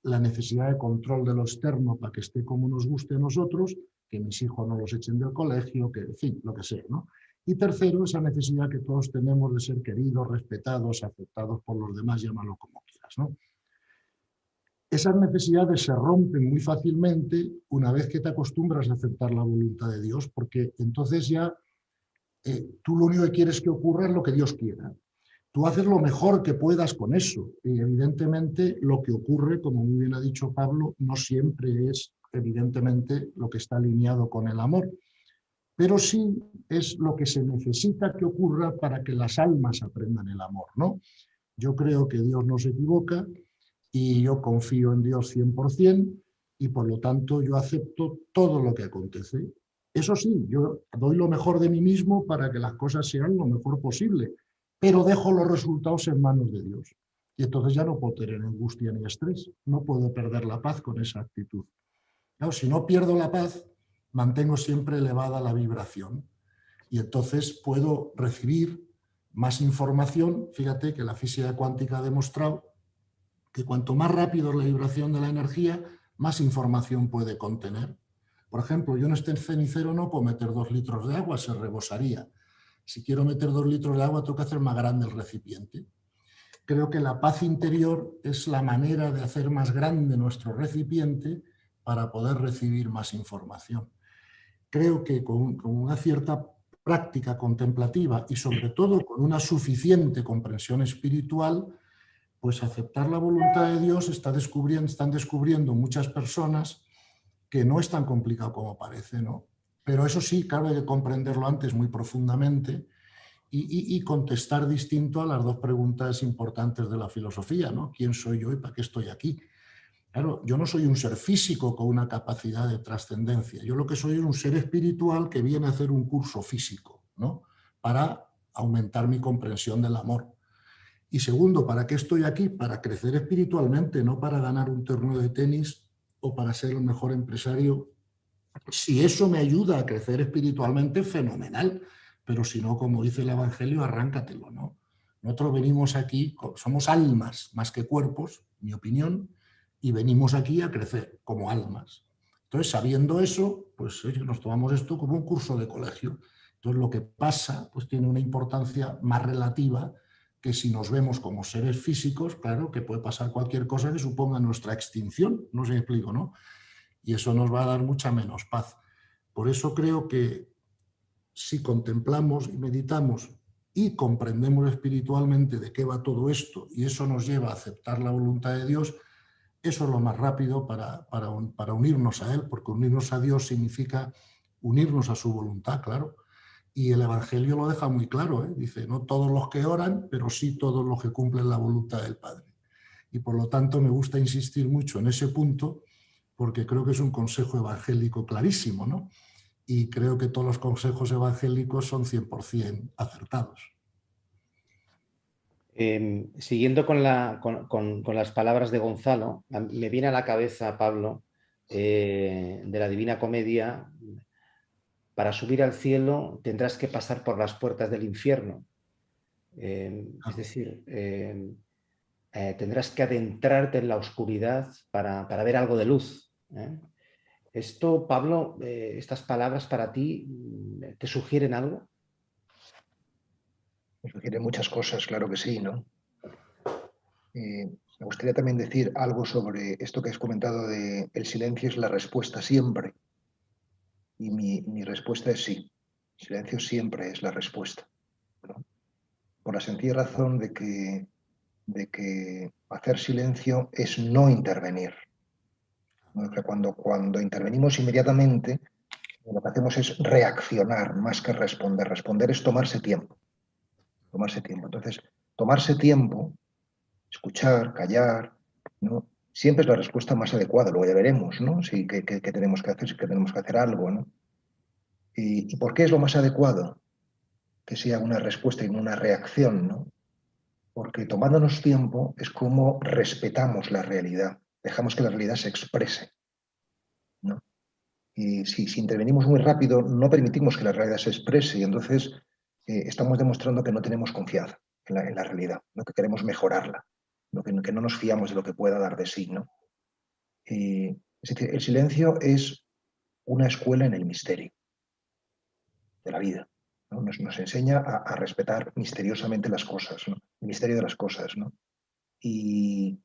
la necesidad de control de lo externo para que esté como nos guste a nosotros, que mis hijos no los echen del colegio, que, en fin, lo que sea, ¿no? Y tercero, esa necesidad que todos tenemos de ser queridos, respetados, aceptados por los demás, llámalo como quieras, ¿no? Esas necesidades se rompen muy fácilmente una vez que te acostumbras a aceptar la voluntad de Dios, porque entonces ya tú lo único que quieres que ocurra es lo que Dios quiera. Tú haces lo mejor que puedas con eso. Y evidentemente lo que ocurre, como muy bien ha dicho Pablo, no siempre es evidentemente lo que está alineado con el amor, pero sí es lo que se necesita que ocurra para que las almas aprendan el amor, ¿no? Yo creo que Dios no se equivoca y yo confío en Dios 100% y por lo tanto yo acepto todo lo que acontece. Eso sí, yo doy lo mejor de mí mismo para que las cosas sean lo mejor posible, pero dejo los resultados en manos de Dios. Y entonces ya no puedo tener angustia ni estrés, no puedo perder la paz con esa actitud. Claro, si no pierdo la paz, mantengo siempre elevada la vibración y entonces puedo recibir más información. Fíjate que la física cuántica ha demostrado que cuanto más rápido es la vibración de la energía, más información puede contener. Por ejemplo, yo en este cenicero no puedo meter 2 litros de agua, se rebosaría. Si quiero meter 2 litros de agua, tengo que hacer más grande el recipiente. Creo que la paz interior es la manera de hacer más grande nuestro recipiente para poder recibir más información. Creo que con una cierta práctica contemplativa y sobre todo con una suficiente comprensión espiritual, pues aceptar la voluntad de Dios están descubriendo muchas personas que no es tan complicado como parece, ¿no? Pero eso sí, claro, hay que comprenderlo antes muy profundamente y contestar distinto a las 2 preguntas importantes de la filosofía, ¿no? ¿Quién soy yo y para qué estoy aquí? Claro, yo no soy un ser físico con una capacidad de trascendencia. Yo lo que soy es un ser espiritual que viene a hacer un curso físico, ¿no? Para aumentar mi comprensión del amor. Y segundo, ¿para qué estoy aquí? Para crecer espiritualmente, no para ganar un torneo de tenis o para ser el mejor empresario. Si eso me ayuda a crecer espiritualmente, fenomenal. Pero si no, como dice el Evangelio, arráncatelo, ¿no? Nosotros venimos aquí, somos almas más que cuerpos, mi opinión, y venimos aquí a crecer como almas. Entonces, sabiendo eso, pues nos tomamos esto como un curso de colegio. Entonces, lo que pasa pues tiene una importancia más relativa que si nos vemos como seres físicos, claro, que puede pasar cualquier cosa que suponga nuestra extinción, no sé si me explico, ¿no? Y eso nos va a dar mucha menos paz. Por eso creo que si contemplamos y meditamos y comprendemos espiritualmente de qué va todo esto y eso nos lleva a aceptar la voluntad de Dios, eso es lo más rápido para unirnos a Él, porque unirnos a Dios significa unirnos a su voluntad, claro. Y el Evangelio lo deja muy claro, ¿eh? Dice, no todos los que oran, pero sí todos los que cumplen la voluntad del Padre. Y por lo tanto me gusta insistir mucho en ese punto, porque creo que es un consejo evangélico clarísimo, ¿no? Y creo que todos los consejos evangélicos son 100% acertados. Siguiendo con las palabras de Gonzalo, me viene a la cabeza, Pablo, de la Divina Comedia: para subir al cielo tendrás que pasar por las puertas del infierno. Es decir, tendrás que adentrarte en la oscuridad para ver algo de luz. Esto, Pablo, estas palabras para ti, ¿te sugieren algo? Me sugiere muchas cosas, claro que sí, ¿no? Me gustaría también decir algo sobre esto que has comentado de el silencio es la respuesta siempre. Y mi respuesta es sí. El silencio siempre es la respuesta, ¿no? Por la sencilla razón de que hacer silencio es no intervenir, ¿no? O sea, cuando intervenimos inmediatamente, lo que hacemos es reaccionar más que responder. Responder es tomarse tiempo. Tomarse tiempo. Entonces, tomarse tiempo, escuchar, callar, ¿no? Siempre es la respuesta más adecuada. Luego ya veremos, ¿no? Si qué tenemos que hacer, si tenemos que hacer algo, ¿no? ¿Y por qué es lo más adecuado? Que sea una respuesta y no una reacción, ¿no? Porque tomándonos tiempo es como respetamos la realidad, dejamos que la realidad se exprese, ¿no? Y si intervenimos muy rápido, no permitimos que la realidad se exprese y entonces estamos demostrando que no tenemos confianza en la realidad, ¿no? Que queremos mejorarla, ¿no? Que no nos fiamos de lo que pueda dar de sí, ¿no? Es decir, el silencio es una escuela en el misterio de la vida, ¿no? Nos enseña a respetar misteriosamente las cosas, ¿no? El misterio de las cosas, ¿no? Y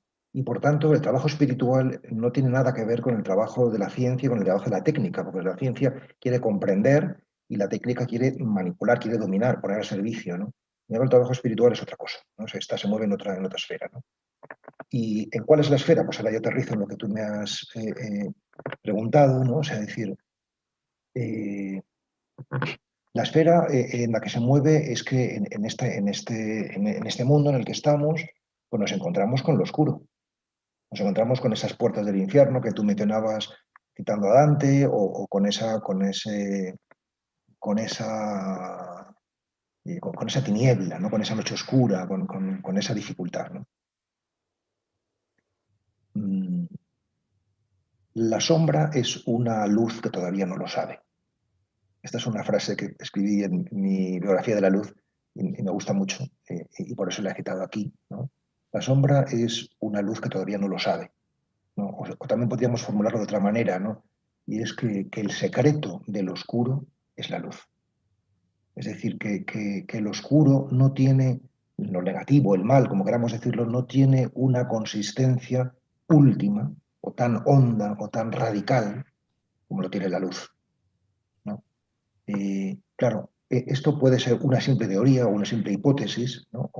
por tanto, el trabajo espiritual no tiene nada que ver con el trabajo de la ciencia, con el trabajo de la técnica, porque la ciencia quiere comprender y la técnica quiere manipular, quiere dominar, poner al servicio, ¿no? El trabajo espiritual es otra cosa, ¿no? O sea, se mueve en otra esfera, ¿no? ¿Y en cuál es la esfera? Pues ahora yo aterrizo en lo que tú me has preguntado, ¿no? O sea, decir, la esfera en la que se mueve es que en este mundo en el que estamos, pues nos encontramos con lo oscuro. Nos encontramos con esas puertas del infierno que tú mencionabas citando a Dante, o con esa tiniebla, ¿no? Con esa noche oscura, con esa dificultad, ¿no? La sombra es una luz que todavía no lo sabe. Esta es una frase que escribí en mi biografía de la luz y me gusta mucho, y por eso la he citado aquí, ¿no? La sombra es una luz que todavía no lo sabe, ¿no? O también podríamos formularlo de otra manera, ¿no? Y es que el secreto del oscuro es la luz. Es decir, que el oscuro no tiene, lo negativo, el mal, como queramos decirlo, no tiene una consistencia última o tan honda o tan radical como lo tiene la luz, ¿no? Claro, esto puede ser una simple teoría o una simple hipótesis, ¿no?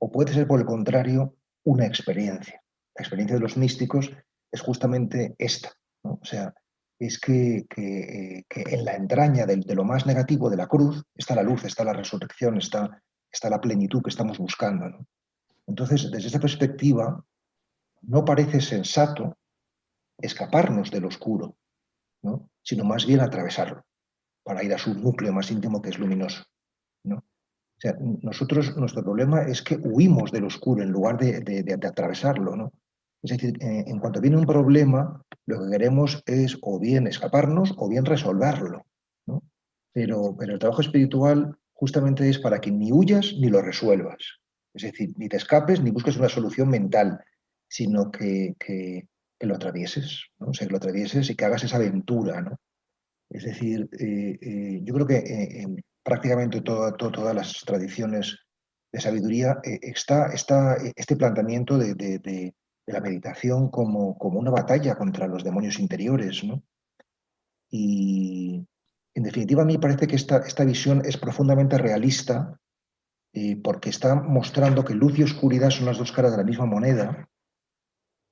O puede ser, por el contrario, una experiencia. La experiencia de los místicos es justamente esta, ¿no? O sea, es que en la entraña de lo más negativo de la cruz está la luz, está la resurrección, está la plenitud que estamos buscando, ¿no? Entonces, desde esta perspectiva, no parece sensato escaparnos del oscuro, ¿no? Sino más bien atravesarlo, para ir a su núcleo más íntimo, que es luminoso, ¿no? O sea, nuestro problema es que huimos del oscuro en lugar de atravesarlo, ¿no? Es decir, en cuanto viene un problema, lo que queremos es o bien escaparnos o bien resolverlo, ¿no? Pero el trabajo espiritual justamente es para que ni huyas ni lo resuelvas. Es decir, ni te escapes ni busques una solución mental, sino que lo atravieses, ¿no? O sea, que lo atravieses y que hagas esa aventura, ¿no? Es decir, yo creo que en prácticamente todas las tradiciones de sabiduría está este planteamiento de la meditación como una batalla contra los demonios interiores, ¿no? Y en definitiva, a mí me parece que esta visión es profundamente realista, porque está mostrando que luz y oscuridad son las dos caras de la misma moneda,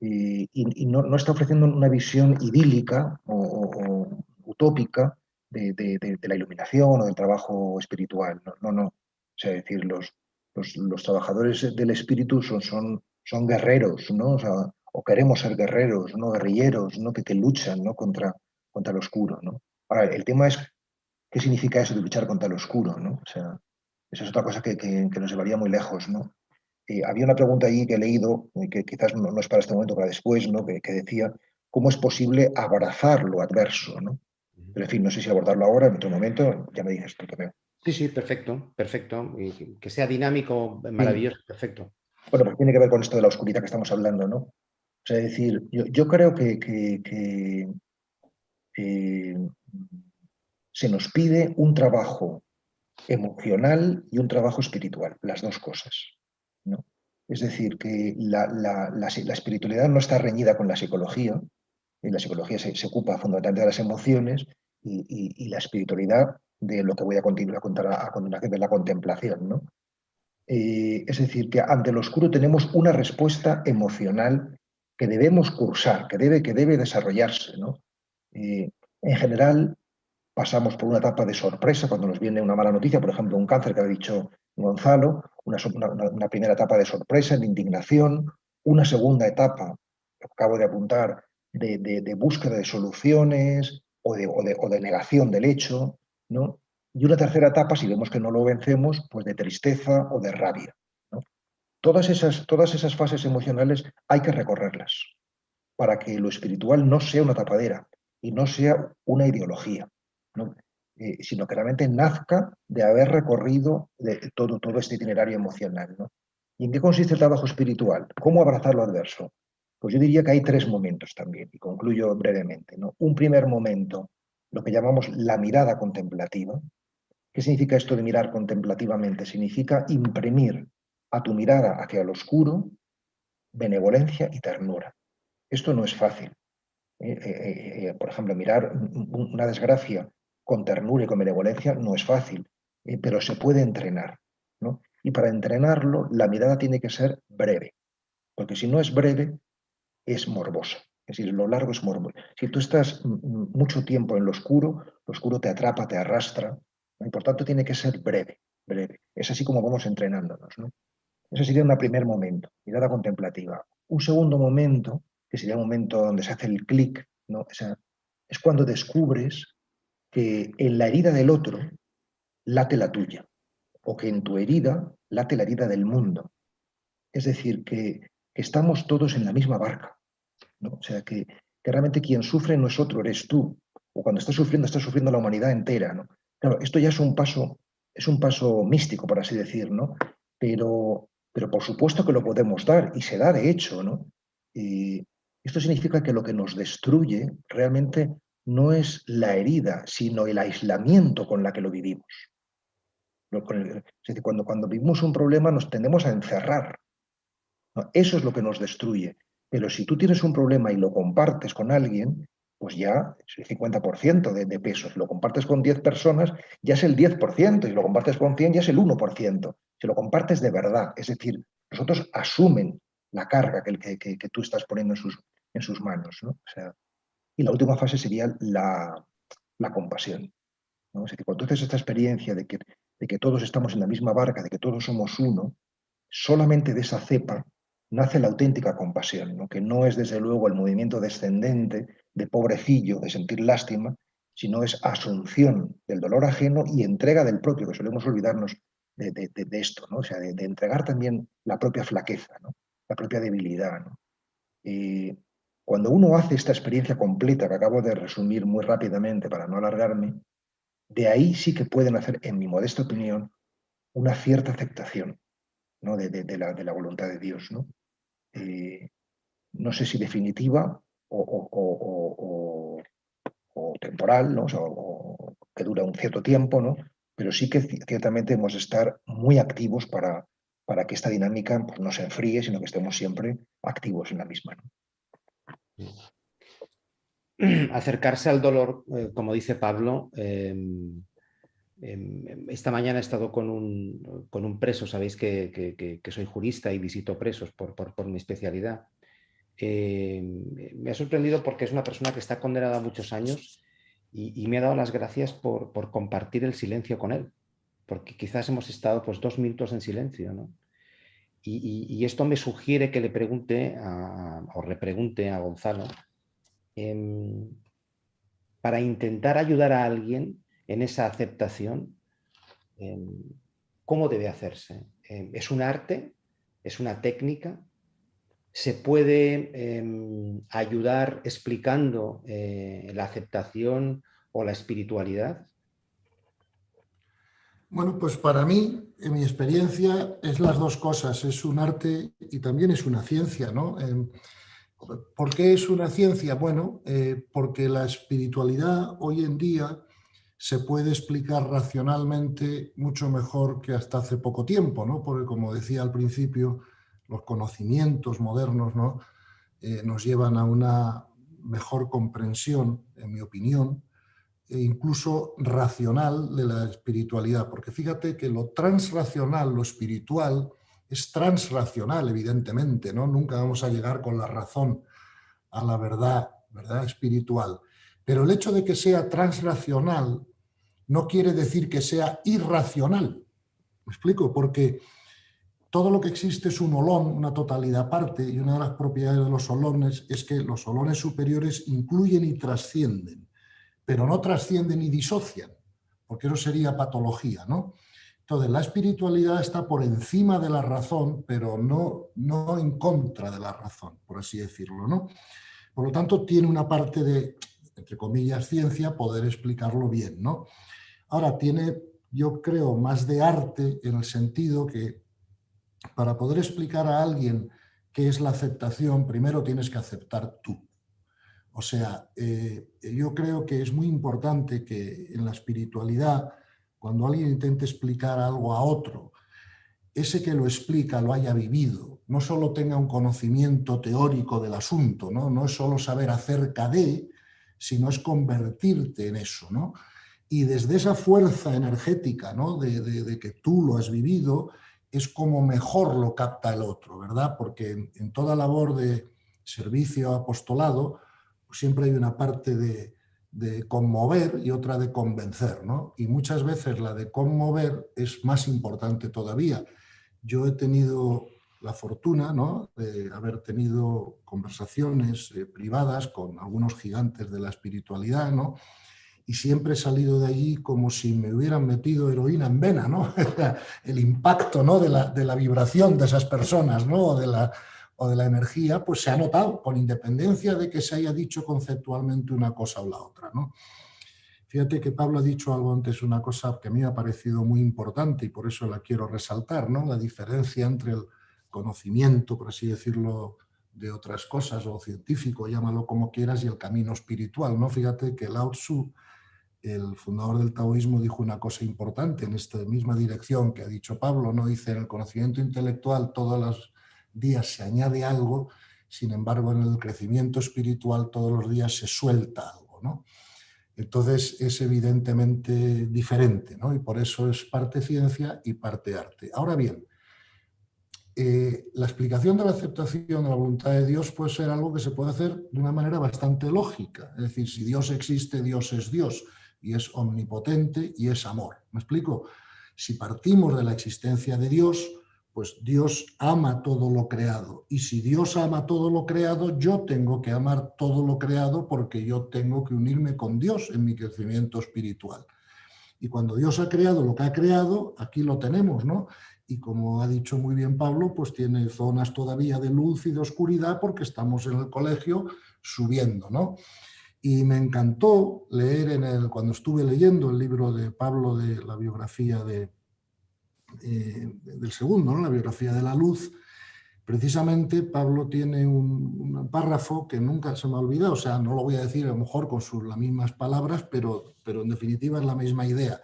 y no está ofreciendo una visión idílica o utópica de la iluminación o del trabajo espiritual. No. O sea, es decir, los trabajadores del espíritu son guerreros, ¿no? O sea, o queremos ser guerreros, ¿no? Guerrilleros, ¿no? Que luchan, ¿no? contra el oscuro, ¿no? Ahora, el tema es qué significa eso de luchar contra el oscuro, ¿no? O sea, eso es otra cosa que nos llevaría muy lejos, ¿no? Había una pregunta allí que he leído, que quizás no es para este momento, para después, ¿no? Que decía, ¿cómo es posible abrazar lo adverso, ¿no? Pero en fin, no sé si abordarlo ahora, en otro momento, ya me dices tú también. Sí, perfecto, perfecto. Y que sea dinámico, Sí. maravilloso, perfecto. Bueno, pues tiene que ver con esto de la oscuridad que estamos hablando, ¿no? O sea, es decir, yo creo que se nos pide un trabajo emocional y un trabajo espiritual, las dos cosas, ¿no? Es decir, que la espiritualidad no está reñida con la psicología, y la psicología se ocupa fundamentalmente de las emociones, y la espiritualidad de lo que voy a contar a continuación, de la contemplación, ¿no? Es decir, que ante lo oscuro tenemos una respuesta emocional que debemos cursar, que debe desarrollarse, ¿no? En general, pasamos por una etapa de sorpresa cuando nos viene una mala noticia, por ejemplo, un cáncer que ha dicho Gonzalo, una primera etapa de sorpresa, de indignación, una segunda etapa, que acabo de apuntar, de búsqueda de soluciones o de negación del hecho, ¿no? Y una tercera etapa, si vemos que no lo vencemos, pues de tristeza o de rabia, ¿no? Todas esas fases emocionales hay que recorrerlas para que lo espiritual no sea una tapadera y no sea una ideología, ¿no? Sino que realmente nazca de haber recorrido todo este itinerario emocional, ¿no? ¿Y en qué consiste el trabajo espiritual? ¿Cómo abrazar lo adverso? Pues yo diría que hay tres momentos también, y concluyo brevemente, ¿no? Un primer momento, lo que llamamos la mirada contemplativa. ¿Qué significa esto de mirar contemplativamente? Significa imprimir a tu mirada hacia lo oscuro benevolencia y ternura. Esto no es fácil. Por ejemplo, mirar una desgracia con ternura y con benevolencia no es fácil, pero se puede entrenar, ¿no? Y para entrenarlo, la mirada tiene que ser breve, porque si no es breve, es morbosa. Es decir, lo largo es morboso. Si tú estás mucho tiempo en lo oscuro te atrapa, te arrastra, ¿no? Y por tanto tiene que ser breve, breve. Es así como vamos entrenándonos, ¿no? Ese sería un primer momento, mirada contemplativa. Un segundo momento, que sería un momento donde se hace el clic, ¿no? O sea, es cuando descubres que en la herida del otro late la tuya, o que en tu herida late la herida del mundo. Es decir, que estamos todos en la misma barca, ¿no? O sea, que realmente quien sufre no es otro, eres tú. O cuando está sufriendo la humanidad entera, ¿no? Claro, esto ya es un paso místico, por así decir, ¿no? Pero por supuesto que lo podemos dar, y se da de hecho, ¿no? Y esto significa que lo que nos destruye realmente no es la herida, sino el aislamiento con la que lo vivimos. Es decir, cuando vivimos un problema nos tendemos a encerrar, ¿no? Eso es lo que nos destruye. Pero si tú tienes un problema y lo compartes con alguien, pues ya es el 50% de peso. Si lo compartes con 10 personas, ya es el 10%. Si lo compartes con 100, ya es el 1%. Si lo compartes de verdad, es decir, los otros asumen la carga que tú estás poniendo en sus manos, ¿no? O sea, y la última fase sería la compasión, ¿no? Es decir, cuando tú haces esta experiencia de que todos estamos en la misma barca, de que todos somos uno, solamente de esa cepa nace la auténtica compasión, ¿no? Que no es desde luego el movimiento descendente de pobrecillo, de sentir lástima, sino es asunción del dolor ajeno y entrega del propio, que solemos olvidarnos de esto, ¿no? O sea, de entregar también la propia flaqueza, ¿no? La propia debilidad, ¿no? Cuando uno hace esta experiencia completa que acabo de resumir muy rápidamente para no alargarme, de ahí sí que pueden hacer, en mi modesta opinión, una cierta aceptación, ¿no? de la voluntad de Dios, ¿no? No sé si definitiva o temporal, ¿no? O que dura un cierto tiempo, ¿no? Pero sí que ciertamente hemos de estar muy activos para que esta dinámica pues, no se enfríe, sino que estemos siempre activos en la misma, ¿no? Acercarse al dolor, como dice Pablo, esta mañana he estado con un preso, sabéis que soy jurista y visito presos por mi especialidad. Me ha sorprendido porque es una persona que está condenada a muchos años y me ha dado las gracias por compartir el silencio con él, porque quizás hemos estado pues 2 minutos en silencio, ¿no? Y esto me sugiere que le pregunte o repregunte a Gonzalo para intentar ayudar a alguien en esa aceptación. ¿Cómo debe hacerse? ¿Es un arte? ¿Es una técnica? ¿Se puede ayudar explicando la aceptación o la espiritualidad? Bueno, pues para mí, en mi experiencia, es las dos cosas. Es un arte y también es una ciencia, ¿no? ¿Por qué es una ciencia? Bueno, porque la espiritualidad hoy en día se puede explicar racionalmente mucho mejor que hasta hace poco tiempo, ¿no? Porque, como decía al principio, los conocimientos modernos, ¿no? Nos llevan a una mejor comprensión, en mi opinión, e incluso racional de la espiritualidad. Porque fíjate que lo transracional, lo espiritual, es transracional, evidentemente, ¿no? Nunca vamos a llegar con la razón a la verdad espiritual. Pero el hecho de que sea transracional no quiere decir que sea irracional. ¿Me explico? Porque todo lo que existe es un olón, una totalidad aparte, y una de las propiedades de los olones es que los olones superiores incluyen y trascienden, pero no trascienden y disocian, porque eso sería patología, ¿no? Entonces, la espiritualidad está por encima de la razón, pero no en contra de la razón, por así decirlo, ¿no? Por lo tanto, tiene una parte de, entre comillas, ciencia, poder explicarlo bien, ¿no? Ahora, tiene, yo creo, más de arte en el sentido que para poder explicar a alguien qué es la aceptación, primero tienes que aceptar tú. O sea, yo creo que es muy importante que en la espiritualidad, cuando alguien intente explicar algo a otro, ese que lo explica lo haya vivido, no solo tenga un conocimiento teórico del asunto, ¿no? No es solo saber acerca de, sino es convertirte en eso, ¿no? Y desde esa fuerza energética, ¿no? de que tú lo has vivido, es como mejor lo capta el otro, ¿verdad? Porque en toda labor de servicio, apostolado, pues siempre hay una parte de conmover y otra de convencer, ¿no? Y muchas veces la de conmover es más importante todavía. Yo he tenido la fortuna, ¿no?, de haber tenido conversaciones privadas con algunos gigantes de la espiritualidad, ¿no? Y siempre he salido de allí como si me hubieran metido heroína en vena, ¿no? El impacto, ¿no?, de la vibración de esas personas, ¿no?, o de la energía, pues se ha notado, con independencia de que se haya dicho conceptualmente una cosa o la otra, ¿no? Fíjate que Pablo ha dicho algo antes, una cosa que a mí me ha parecido muy importante y por eso la quiero resaltar, ¿no? La diferencia entre el conocimiento, por así decirlo, de otras cosas, o científico, llámalo como quieras, y el camino espiritual, ¿no? Fíjate que Lao Tzu, el fundador del taoísmo, dijo una cosa importante en esta misma dirección que ha dicho Pablo, ¿no? Dice, en el conocimiento intelectual todos los días se añade algo, sin embargo en el crecimiento espiritual todos los días se suelta algo, ¿no? Entonces es evidentemente diferente, ¿no? Y por eso es parte ciencia y parte arte. Ahora bien, la explicación de la aceptación de la voluntad de Dios puede ser algo que se puede hacer de una manera bastante lógica. Es decir, si Dios existe, Dios es Dios y es omnipotente y es amor. ¿Me explico? Si partimos de la existencia de Dios, pues Dios ama todo lo creado. Y si Dios ama todo lo creado, yo tengo que amar todo lo creado porque yo tengo que unirme con Dios en mi crecimiento espiritual. Y cuando Dios ha creado lo que ha creado, aquí lo tenemos, ¿no? Y como ha dicho muy bien Pablo, pues tiene zonas todavía de luz y de oscuridad porque estamos en el colegio subiendo, ¿no? Y me encantó leer cuando estuve leyendo el libro de Pablo de la biografía del segundo, ¿no?, la biografía de la luz. Precisamente Pablo tiene un párrafo que nunca se me ha olvidado, o sea, no lo voy a decir a lo mejor con las mismas palabras, pero en definitiva es la misma idea.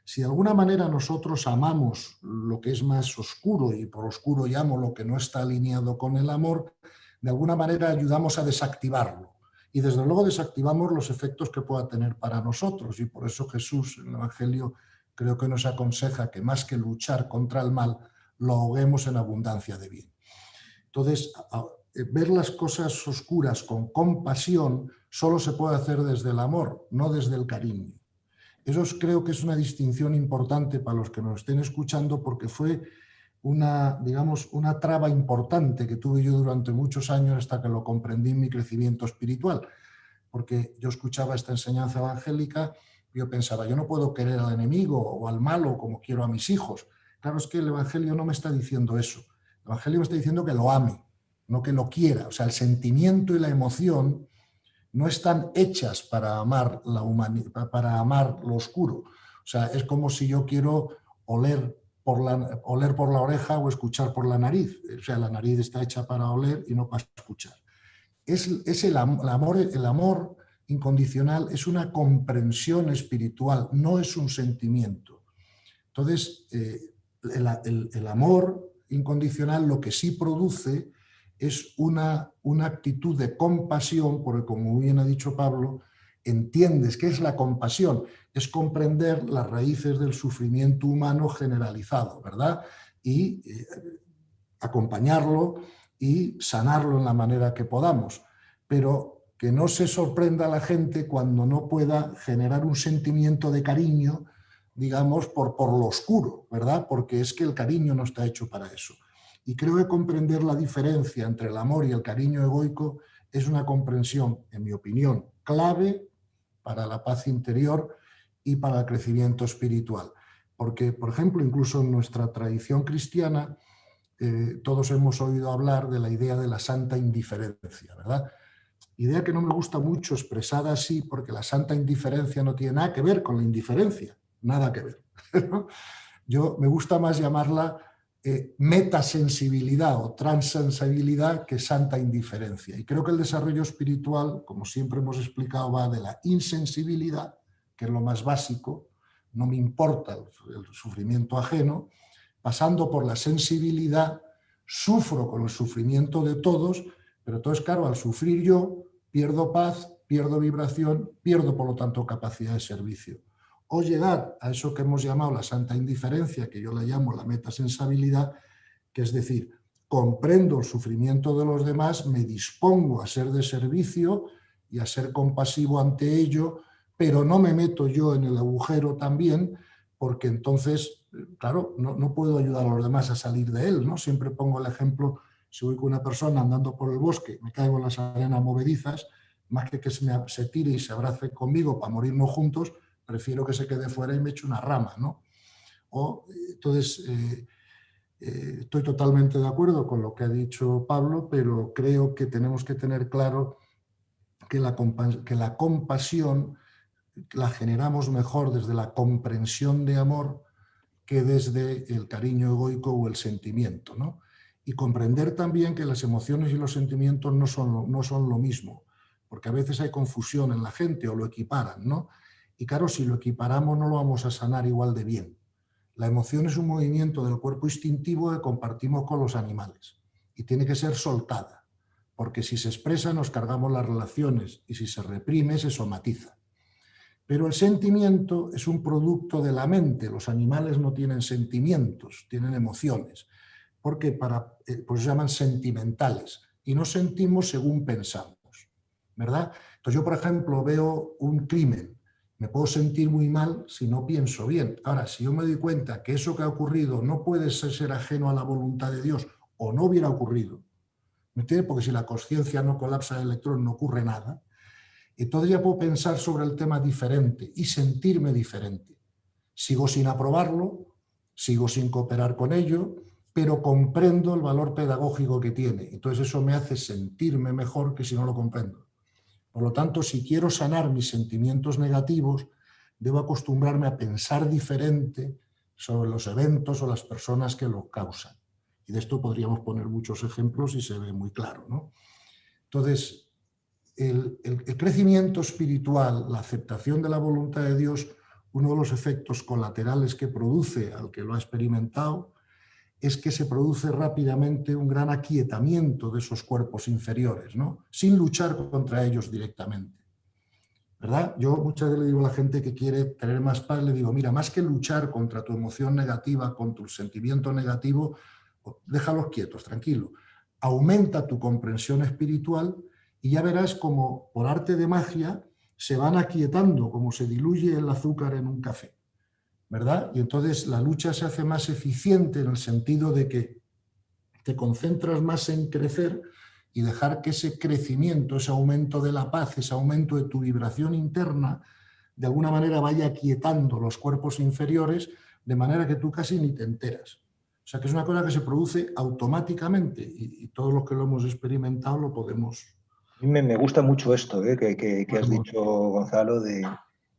Si de alguna manera nosotros amamos lo que es más oscuro, y por oscuro llamo lo que no está alineado con el amor, de alguna manera ayudamos a desactivarlo. Y desde luego desactivamos los efectos que pueda tener para nosotros. Y por eso Jesús en el Evangelio creo que nos aconseja que más que luchar contra el mal, lo ahoguemos en abundancia de bien. Entonces, ver las cosas oscuras con compasión solo se puede hacer desde el amor, no desde el cariño. Eso creo que es una distinción importante para los que nos estén escuchando, porque fue digamos, una traba importante que tuve yo durante muchos años hasta que lo comprendí en mi crecimiento espiritual. Porque yo escuchaba esta enseñanza evangélica y yo pensaba, yo no puedo querer al enemigo o al malo como quiero a mis hijos. Claro, es que el Evangelio no me está diciendo eso. El Evangelio me está diciendo que lo ame, no que lo quiera. O sea, el sentimiento y la emoción no están hechas para amar para amar lo oscuro. O sea, es como si yo quiero oler por la oreja o escuchar por la nariz. O sea, la nariz está hecha para oler y no para escuchar. Es el amor incondicional, es una comprensión espiritual, no es un sentimiento. Entonces, el amor incondicional lo que sí produce es una actitud de compasión, porque como bien ha dicho Pablo, entiendes qué es la compasión, es comprender las raíces del sufrimiento humano generalizado, ¿verdad? Y acompañarlo y sanarlo en la manera que podamos, pero que no se sorprenda a la gente cuando no pueda generar un sentimiento de cariño, digamos, por lo oscuro, ¿verdad? Porque es que el cariño no está hecho para eso. Y creo que comprender la diferencia entre el amor y el cariño egoico es una comprensión, en mi opinión, clave para la paz interior y para el crecimiento espiritual. Porque, por ejemplo, incluso en nuestra tradición cristiana, todos hemos oído hablar de la idea de la santa indiferencia, ¿verdad? Idea que no me gusta mucho expresada así, porque la santa indiferencia no tiene nada que ver con la indiferencia, nada que ver. Yo me gusta más llamarla metasensibilidad o transsensibilidad que santa indiferencia. Y creo que el desarrollo espiritual, como siempre hemos explicado, va de la insensibilidad, que es lo más básico, no me importa el sufrimiento ajeno, pasando por la sensibilidad, sufro con el sufrimiento de todos, pero entonces, claro, al sufrir yo, pierdo paz, pierdo vibración, pierdo, por lo tanto, capacidad de servicio. o llegar a eso que hemos llamado la santa indiferencia, que yo la llamo la metasensibilidad, que es decir, comprendo el sufrimiento de los demás, me dispongo a ser de servicio y a ser compasivo ante ello, pero no me meto yo en el agujero también, porque entonces, claro, no puedo ayudar a los demás a salir de él, ¿no? Siempre pongo el ejemplo, si voy con una persona andando por el bosque, me caigo en las arenas movedizas, más que se tire y se abrace conmigo para morirnos juntos, prefiero que se quede fuera y me eche una rama, ¿no? Entonces, estoy totalmente de acuerdo con lo que ha dicho Pablo, pero creo que tenemos que tener claro que la compasión la generamos mejor desde la comprensión de amor que desde el cariño egoico o el sentimiento, ¿no? Y comprender también que las emociones y los sentimientos no son lo mismo, porque a veces hay confusión en la gente o lo equiparan, ¿no? Y claro, si lo equiparamos no lo vamos a sanar igual de bien. La emoción es un movimiento del cuerpo instintivo que compartimos con los animales y tiene que ser soltada, porque si se expresa nos cargamos las relaciones y si se reprime se somatiza. Pero el sentimiento es un producto de la mente. Los animales no tienen sentimientos, tienen emociones, porque pues se llaman sentimentales y no sentimos según pensamos, ¿verdad? Entonces yo, por ejemplo, veo un crimen, me puedo sentir muy mal si no pienso bien. Ahora, si yo me doy cuenta que eso que ha ocurrido no puede ser ajeno a la voluntad de Dios o no hubiera ocurrido, ¿me entiendes? Porque si la conciencia no colapsa el electrón no ocurre nada. Entonces ya puedo pensar sobre el tema diferente y sentirme diferente. Sigo sin aprobarlo, sigo sin cooperar con ello, pero comprendo el valor pedagógico que tiene. Entonces eso me hace sentirme mejor que si no lo comprendo. Por lo tanto, si quiero sanar mis sentimientos negativos, debo acostumbrarme a pensar diferente sobre los eventos o las personas que los causan. Y de esto podríamos poner muchos ejemplos y se ve muy claro, ¿no? Entonces, el crecimiento espiritual, la aceptación de la voluntad de Dios, uno de los efectos colaterales que produce al que lo ha experimentado es que se produce rápidamente un gran aquietamiento de esos cuerpos inferiores, ¿no? Sin luchar contra ellos directamente, ¿verdad? Yo muchas veces le digo a la gente que quiere tener más paz, le digo, mira, más que luchar contra tu emoción negativa, contra tu sentimiento negativo, déjalos quietos, tranquilo. Aumenta tu comprensión espiritual y ya verás como por arte de magia se van aquietando, como se diluye el azúcar en un café, ¿verdad? Y entonces la lucha se hace más eficiente en el sentido de que te concentras más en crecer y dejar que ese crecimiento, ese aumento de la paz, ese aumento de tu vibración interna, de alguna manera vaya aquietando los cuerpos inferiores, de manera que tú casi ni te enteras. O sea que es una cosa que se produce automáticamente y todos los que lo hemos experimentado lo podemos. A mí me gusta mucho esto que has dicho, Gonzalo, de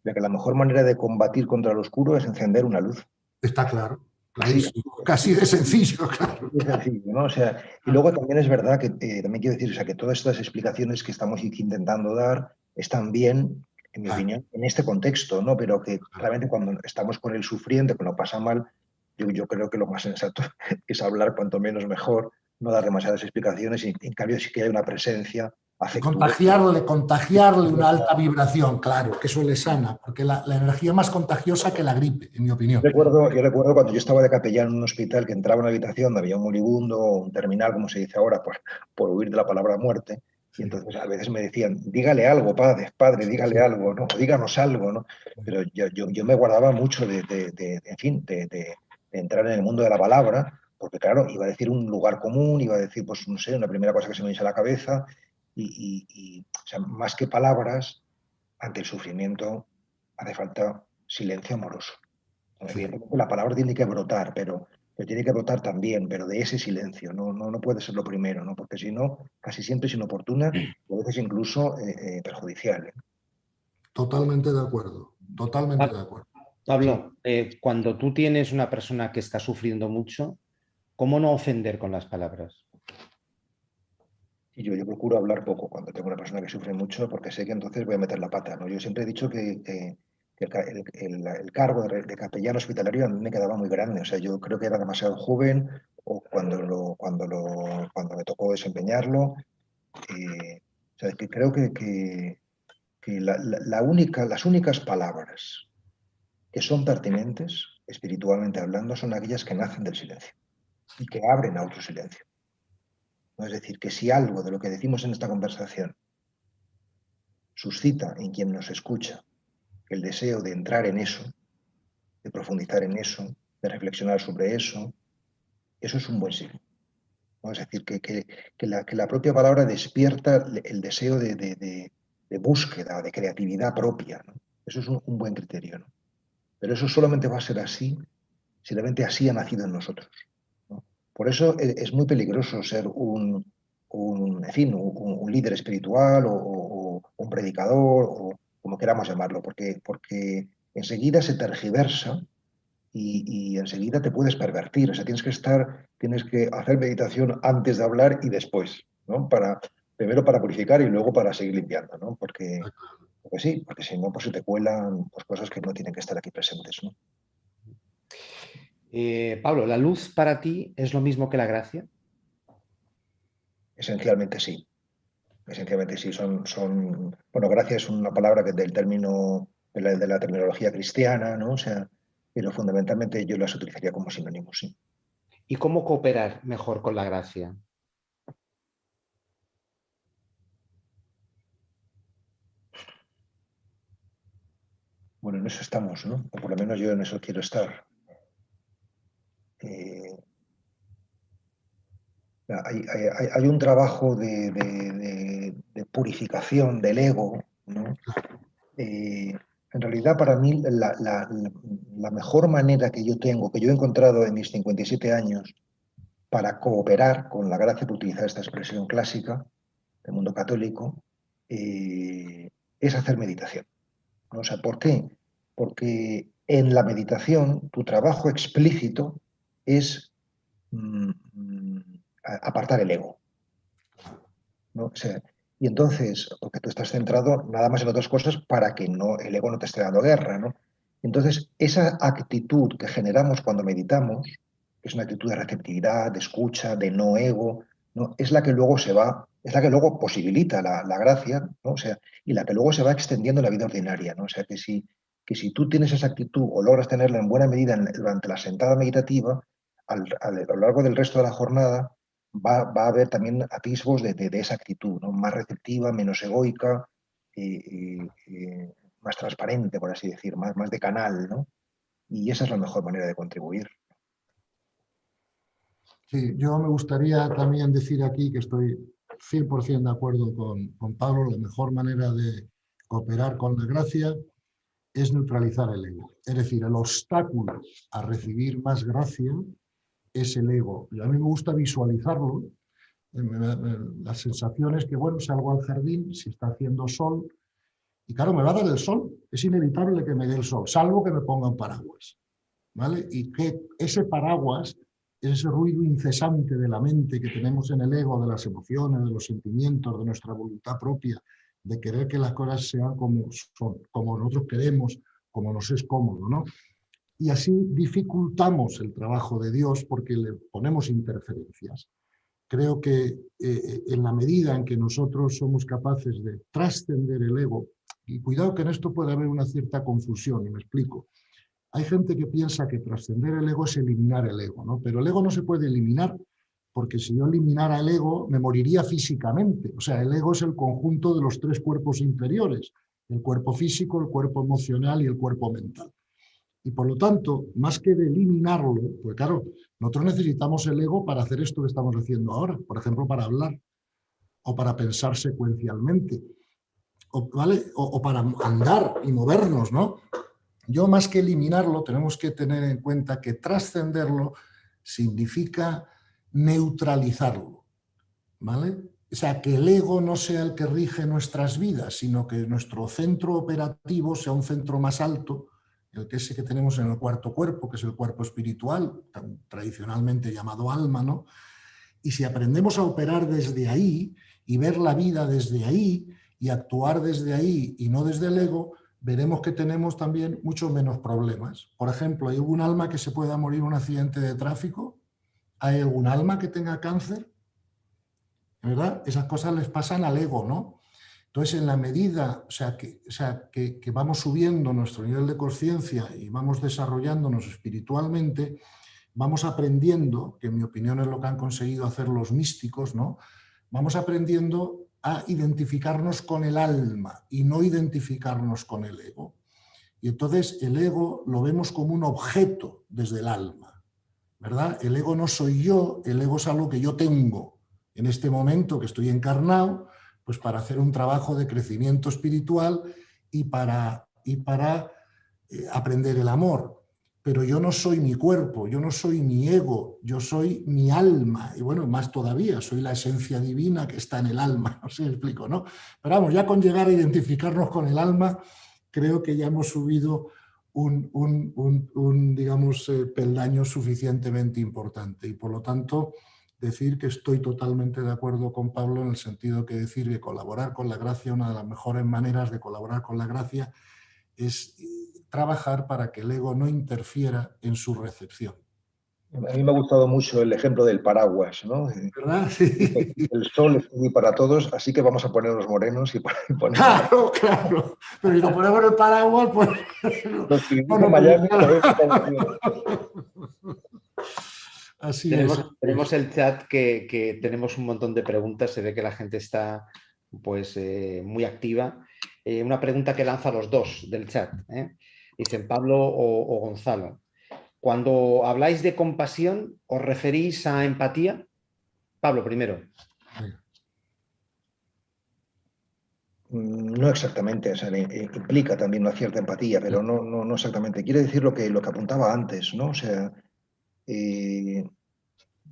que la mejor manera de combatir contra el oscuro es encender una luz. Está claro, casi de sencillo, claro. Es sencillo, ¿no? O sea, y luego también es verdad que también quiero decir, o sea, que todas estas explicaciones que estamos intentando dar están bien, en mi opinión, en este contexto, ¿no? Pero que realmente cuando estamos con el sufriente, cuando pasa mal, yo creo que lo más sensato es hablar cuanto menos mejor, no dar demasiadas explicaciones, y en cambio sí que hay una presencia afectuosa. Contagiarle una alta vibración, claro, que eso le sana, porque la energía es más contagiosa que la gripe, en mi opinión. Yo recuerdo cuando yo estaba de capellán en un hospital, que entraba en una habitación donde había un moribundo, un terminal, como se dice ahora, por huir de la palabra muerte, y entonces a veces me decían, dígale algo, padre, dígale algo, ¿no? O díganos algo, ¿no? Pero yo me guardaba mucho de entrar en el mundo de la palabra, porque claro, iba a decir un lugar común, iba a decir, pues no sé, una primera cosa que se me dice a la cabeza, o sea, más que palabras, ante el sufrimiento hace falta silencio amoroso. Evidentemente la palabra tiene que brotar, pero tiene que brotar también, pero de ese silencio, no puede ser lo primero, ¿no? Porque si no, casi siempre es inoportuna y a veces incluso perjudicial, ¿eh? Totalmente de acuerdo, totalmente de acuerdo. Pablo, cuando tú tienes una persona que está sufriendo mucho, ¿cómo no ofender con las palabras? Y yo procuro hablar poco cuando tengo una persona que sufre mucho, porque sé que entonces voy a meter la pata, ¿no? Yo siempre he dicho que el cargo de capellán hospitalario a mí me quedaba muy grande. O sea, yo creo que era demasiado joven o cuando me tocó desempeñarlo. O sea, que creo que las únicas palabras que son pertinentes, espiritualmente hablando, son aquellas que nacen del silencio y que abren a otro silencio. ¿No? Es decir, que si algo de lo que decimos en esta conversación suscita en quien nos escucha el deseo de entrar en eso, de profundizar en eso, de reflexionar sobre eso, eso es un buen signo, ¿no? Es decir, que la propia palabra despierta el deseo de búsqueda, de creatividad propia, ¿no? Eso es un buen criterio, ¿no? Pero eso solamente va a ser así si realmente así ha nacido en nosotros, ¿no? Por eso es muy peligroso ser en fin, un líder espiritual o un predicador o como queramos llamarlo, porque enseguida se tergiversa y enseguida te puedes pervertir. O sea, tienes que hacer meditación antes de hablar y después, ¿no? Primero para purificar y luego para seguir limpiando, ¿no? Porque sí, porque si no, pues se te cuelan pues, cosas que no tienen que estar aquí presentes, ¿no? Pablo, ¿la luz para ti es lo mismo que la gracia? Esencialmente sí. Esencialmente sí. Bueno, gracia es una palabra que del término de la terminología cristiana, ¿no? O sea, pero fundamentalmente yo las utilizaría como sinónimos, sí. ¿Y cómo cooperar mejor con la gracia? Bueno, en eso estamos, ¿no? O por lo menos yo en eso quiero estar. Hay un trabajo de purificación del ego, ¿no? En realidad, para mí, la mejor manera que yo tengo, que yo he encontrado en mis 57 años para cooperar con la gracia, por utilizar esta expresión clásica del mundo católico, es hacer meditación, ¿no? O sea, ¿por qué? Porque en la meditación tu trabajo explícito es apartar el ego, ¿no? O sea, y entonces, porque tú estás centrado nada más en otras cosas para que no, el ego no te esté dando guerra, ¿no? Entonces, esa actitud que generamos cuando meditamos, que es una actitud de receptividad, de escucha, de no ego, ¿no? Es la que luego es la que luego posibilita la gracia, ¿no? O sea, y la que luego se va extendiendo en la vida ordinaria, ¿no? O sea, que si tú tienes esa actitud o logras tenerla en buena medida durante la sentada meditativa, a lo largo del resto de la jornada, va a haber también atisbos de esa actitud, ¿no? Más receptiva, menos egoica, más transparente, por así decir, más de canal, ¿no? Y esa es la mejor manera de contribuir. Sí, yo me gustaría también decir aquí que estoy 100% de acuerdo con Pablo. La mejor manera de cooperar con la gracia es neutralizar el ego. Es decir, el obstáculo a recibir más gracia es el ego. Y a mí me gusta visualizarlo. La sensación es que, bueno, salgo al jardín, si está haciendo sol, y claro, me va a dar el sol. Es inevitable que me dé el sol, salvo que me ponga un paraguas, ¿vale? Y que ese paraguas es ese ruido incesante de la mente que tenemos en el ego, de las emociones, de los sentimientos, de nuestra voluntad propia, de querer que las cosas sean como son, como nosotros queremos, como nos es cómodo, ¿no? Y así dificultamos el trabajo de Dios porque le ponemos interferencias. Creo que en la medida en que nosotros somos capaces de trascender el ego, y cuidado que en esto puede haber una cierta confusión, y me explico. Hay gente que piensa que trascender el ego es eliminar el ego, ¿no? Pero el ego no se puede eliminar, porque si yo eliminara el ego, me moriría físicamente. O sea, el ego es el conjunto de los tres cuerpos inferiores, el cuerpo físico, el cuerpo emocional y el cuerpo mental. Y por lo tanto, más que de eliminarlo, pues claro, nosotros necesitamos el ego para hacer esto que estamos haciendo ahora, por ejemplo, para hablar o para pensar secuencialmente, ¿vale? O para andar y movernos, ¿no? Yo, más que eliminarlo, tenemos que tener en cuenta que trascenderlo significa neutralizarlo, ¿vale? O sea, que el ego no sea el que rige nuestras vidas, sino que nuestro centro operativo sea un centro más alto, el que ese que tenemos en el cuarto cuerpo, que es el cuerpo espiritual, tradicionalmente llamado alma, ¿no? Y si aprendemos a operar desde ahí y ver la vida desde ahí y actuar desde ahí y no desde el ego, veremos que tenemos también mucho menos problemas. Por ejemplo, ¿hay algún alma que se pueda morir en un accidente de tráfico? ¿Hay algún alma que tenga cáncer? ¿Verdad? Esas cosas les pasan al ego, ¿no? Entonces, en la medida, que vamos subiendo nuestro nivel de conciencia y vamos desarrollándonos espiritualmente, vamos aprendiendo, que en mi opinión es lo que han conseguido hacer los místicos, ¿no? Vamos aprendiendo a identificarnos con el alma y no identificarnos con el ego. Y entonces el ego lo vemos como un objeto desde el alma, ¿verdad? El ego no soy yo, el ego es algo que yo tengo en este momento que estoy encarnado, pues para hacer un trabajo de crecimiento espiritual y para aprender el amor. Pero yo no soy mi cuerpo, yo no soy mi ego, yo soy mi alma. Y bueno, más todavía, soy la esencia divina que está en el alma, no sé si me explico, ¿no? Pero vamos, ya con llegar a identificarnos con el alma, creo que ya hemos subido digamos, peldaño suficientemente importante. Y por lo tanto, decir que estoy totalmente de acuerdo con Pablo en el sentido que decir que colaborar con la gracia, una de las mejores maneras de colaborar con la gracia es trabajar para que el ego no interfiera en su recepción. A mí me ha gustado mucho el ejemplo del paraguas, ¿no? ¿Verdad? Sí. El sol es muy para todos, así que vamos a ponernos morenos y ponemos... Claro, claro. Pero si nos ponemos el paraguas, pues... Los que vivimos en Miami, Así tenemos el chat que tenemos un montón de preguntas, se ve que la gente está pues muy activa. Una pregunta que lanza los dos del chat, dicen Pablo o Gonzalo. Cuando habláis de compasión, ¿os referís a empatía? Pablo, primero. No exactamente, o sea, implica también una cierta empatía, pero no exactamente. Quiere decir lo que apuntaba antes, ¿no? O sea,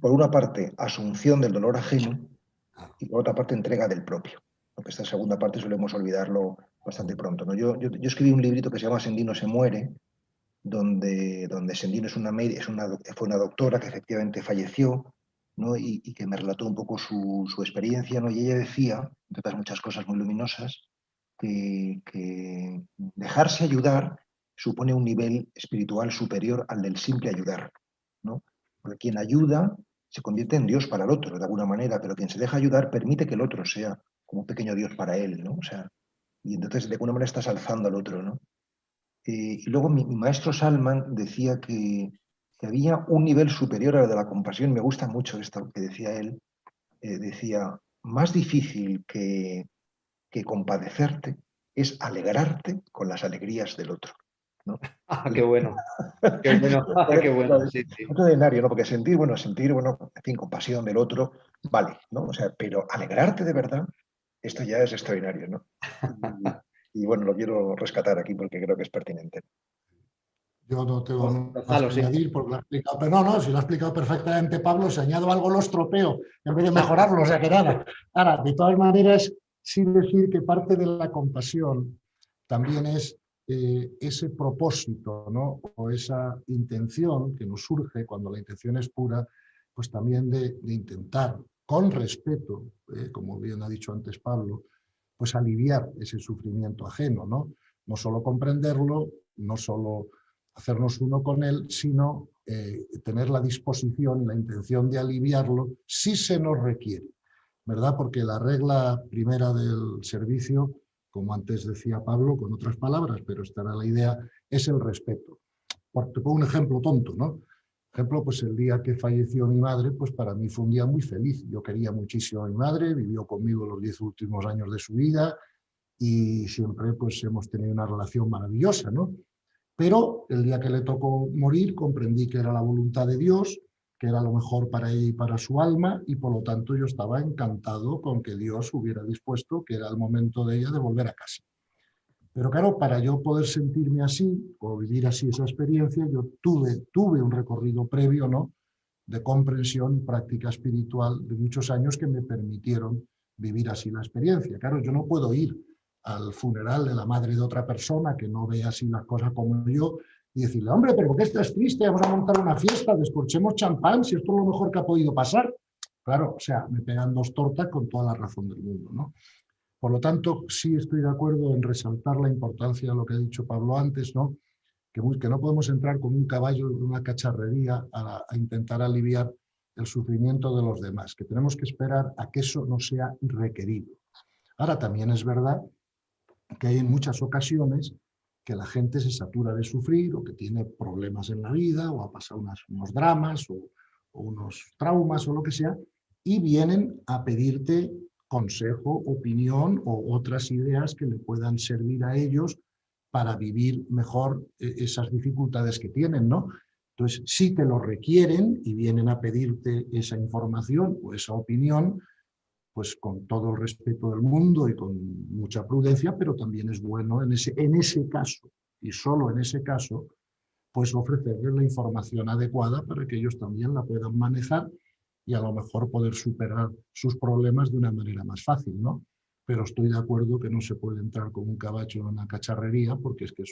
por una parte, asunción del dolor ajeno y por otra parte, entrega del propio. Porque esta segunda parte solemos olvidarlo bastante pronto, ¿no? Yo escribí un librito que se llama Sendino se muere, donde Sendino fue una doctora que efectivamente falleció, ¿no? y que me relató un poco su experiencia, ¿no? Y ella decía, entre otras muchas cosas muy luminosas, que dejarse ayudar supone un nivel espiritual superior al del simple ayudar, ¿no? Porque quien ayuda se convierte en Dios para el otro, de alguna manera, pero quien se deja ayudar permite que el otro sea como un pequeño Dios para él, ¿no? O sea, y entonces de alguna manera estás alzando al otro, ¿no? Y luego mi maestro Salman decía que había un nivel superior a lo de la compasión. Me gusta mucho esto que decía él. Decía, más difícil que compadecerte es alegrarte con las alegrías del otro, ¿no? Qué bueno. Qué bueno. Qué bueno. Sí, sí. Extraordinario, ¿no? Porque sentir, en fin, compasión del otro, vale, ¿no? O sea, pero alegrarte de verdad, esto ya es extraordinario, ¿no? Y bueno, lo quiero rescatar aquí porque creo que es pertinente. Yo no tengo más que añadir porque lo ha explicado, pero no, si lo ha explicado perfectamente Pablo, si añado algo lo estropeo en vez de mejorarlo, o sea que nada. Ahora, de todas maneras, sí decir que parte de la compasión también es ese propósito, ¿no? O esa intención que nos surge cuando la intención es pura, pues también de intentar, con respeto, como bien ha dicho antes Pablo, pues aliviar ese sufrimiento ajeno, ¿no? No solo comprenderlo, no solo hacernos uno con él, sino tener la disposición y la intención de aliviarlo si se nos requiere, ¿verdad? Porque la regla primera del servicio, como antes decía Pablo, con otras palabras, pero esta era la idea, es el respeto. Te pongo un ejemplo tonto, ¿no? Por ejemplo, pues el día que falleció mi madre, pues para mí fue un día muy feliz. Yo quería muchísimo a mi madre, vivió conmigo los 10 últimos años de su vida y siempre pues hemos tenido una relación maravillosa, ¿no? Pero el día que le tocó morir comprendí que era la voluntad de Dios, que era lo mejor para ella y para su alma, y por lo tanto yo estaba encantado con que Dios hubiera dispuesto que era el momento de ella de volver a casa. Pero claro, para yo poder sentirme así o vivir así esa experiencia, yo tuve un recorrido previo, ¿no?, de comprensión y práctica espiritual de muchos años que me permitieron vivir así la experiencia. Claro, yo no puedo ir al funeral de la madre de otra persona que no ve así las cosas como yo y decirle, hombre, pero ¿por qué estás triste? Vamos a montar una fiesta, descorchemos champán, si esto es lo mejor que ha podido pasar. Claro, o sea, me pegan dos tortas con toda la razón del mundo, ¿no? Por lo tanto, sí estoy de acuerdo en resaltar la importancia de lo que ha dicho Pablo antes, ¿no? Que no podemos entrar con un caballo en una cacharrería a intentar aliviar el sufrimiento de los demás, que tenemos que esperar a que eso no sea requerido. Ahora, también es verdad que hay en muchas ocasiones que la gente se satura de sufrir o que tiene problemas en la vida o ha pasado unos dramas o unos traumas o lo que sea, y vienen a pedirte consejo, opinión o otras ideas que le puedan servir a ellos para vivir mejor esas dificultades que tienen, ¿no? Entonces, si te lo requieren y vienen a pedirte esa información o esa opinión, pues con todo el respeto del mundo y con mucha prudencia, pero también es bueno en ese caso, y solo en ese caso, pues ofrecerles la información adecuada para que ellos también la puedan manejar y a lo mejor poder superar sus problemas de una manera más fácil, ¿no? Pero estoy de acuerdo que no se puede entrar con un caballo en una cacharrería, porque es que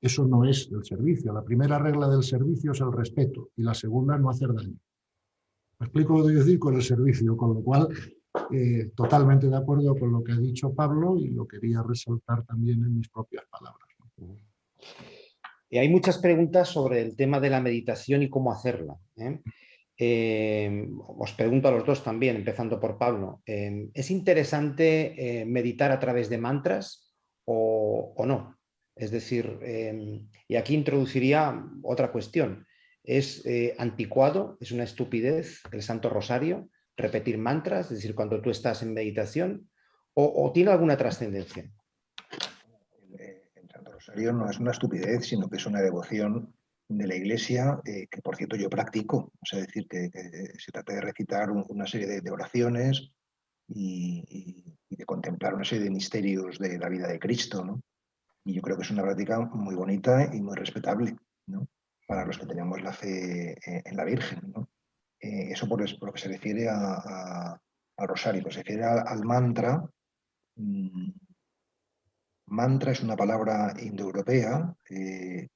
eso no es el servicio. La primera regla del servicio es el respeto y la segunda, no hacer daño. Me explico lo que quiero decir con el servicio, con lo cual totalmente de acuerdo con lo que ha dicho Pablo y lo quería resaltar también en mis propias palabras. Hay muchas preguntas sobre el tema de la meditación y cómo hacerla. Os pregunto a los dos también, empezando por Pablo. ¿Es interesante meditar a través de mantras o no? Es decir, y aquí introduciría otra cuestión. ¿Es anticuado, es una estupidez el Santo Rosario, repetir mantras, es decir, cuando tú estás en meditación, o tiene alguna trascendencia? El Santo Rosario no es una estupidez, sino que es una devoción de la Iglesia que, por cierto, yo practico. O sea, decir que se trata de recitar una serie de oraciones y de contemplar una serie de misterios de la vida de Cristo, ¿no? Y yo creo que es una práctica muy bonita y muy respetable, ¿no? Para los que tenemos la fe en la Virgen, ¿no? Eso por lo que se refiere al rosario. Lo que se refiere al mantra. Mantra es una palabra indoeuropea de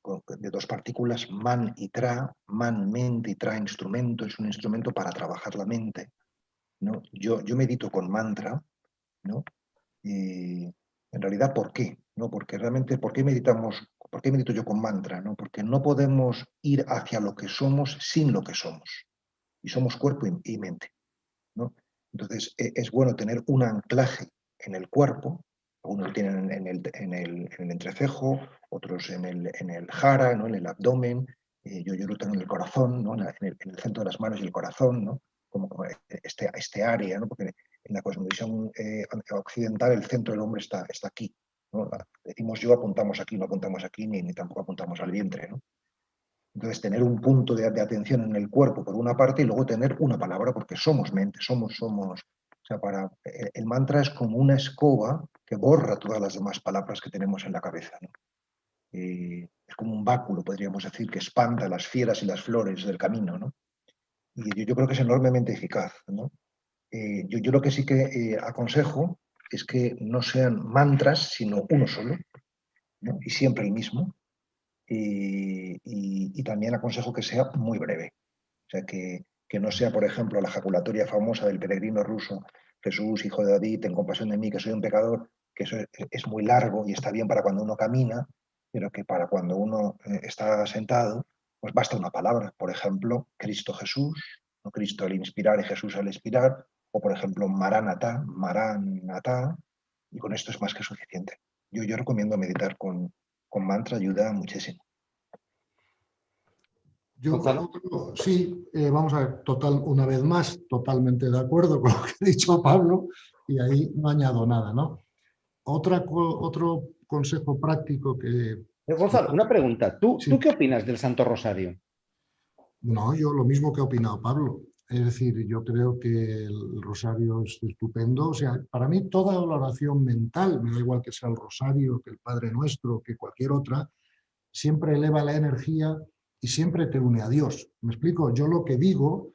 dos partículas, man y tra. Man, mente, y tra, instrumento. Es un instrumento para trabajar la mente, ¿no? Yo medito con mantra, ¿no? En realidad, ¿por qué? ¿No? Porque realmente, ¿por qué medito yo con mantra? ¿No? Porque no podemos ir hacia lo que somos sin lo que somos. Y somos cuerpo y mente, ¿no? Entonces, es bueno tener un anclaje en el cuerpo. Algunos lo tienen en el entrecejo, otros en el jara, ¿no? En el abdomen. Yo lo tengo en el corazón, ¿no? En el centro de las manos y el corazón, ¿no? Como este área, ¿no? Porque en la cosmovisión occidental el centro del hombre está aquí, ¿no? Decimos yo, apuntamos aquí, no apuntamos aquí, ni tampoco apuntamos al vientre, ¿no? Entonces, tener un punto de atención en el cuerpo por una parte y luego tener una palabra, porque somos mente, somos. O sea, el mantra es como una escoba que borra todas las demás palabras que tenemos en la cabeza, ¿no? Es como un báculo, podríamos decir, que espanta las fieras y las flores del camino, ¿no? Y yo creo que es enormemente eficaz, ¿no? Yo lo que sí que aconsejo es que no sean mantras, sino uno solo, ¿no? Y siempre el mismo. Y también aconsejo que sea muy breve. O sea, que no sea, por ejemplo, la jaculatoria famosa del peregrino ruso, Jesús, hijo de David, ten compasión de mí, que soy un pecador, que eso es muy largo y está bien para cuando uno camina, pero que para cuando uno está sentado, pues basta una palabra. Por ejemplo, Cristo Jesús, ¿no? Cristo al inspirar y Jesús al expirar, o por ejemplo, Maranatá, y con esto es más que suficiente. Yo recomiendo meditar con mantra, ayuda muchísimo. Sí, vamos a ver, una vez más, totalmente de acuerdo con lo que ha dicho Pablo y ahí no añado nada, ¿no? Otro consejo práctico que... Gonzalo, una pregunta. Sí. ¿Tú qué opinas del Santo Rosario? No, yo lo mismo que ha opinado Pablo. Es decir, yo creo que el rosario es estupendo. O sea, para mí toda la oración mental, me da igual que sea el rosario, que el Padre Nuestro, que cualquier otra, siempre eleva la energía y siempre te une a Dios. ¿Me explico? Yo lo que digo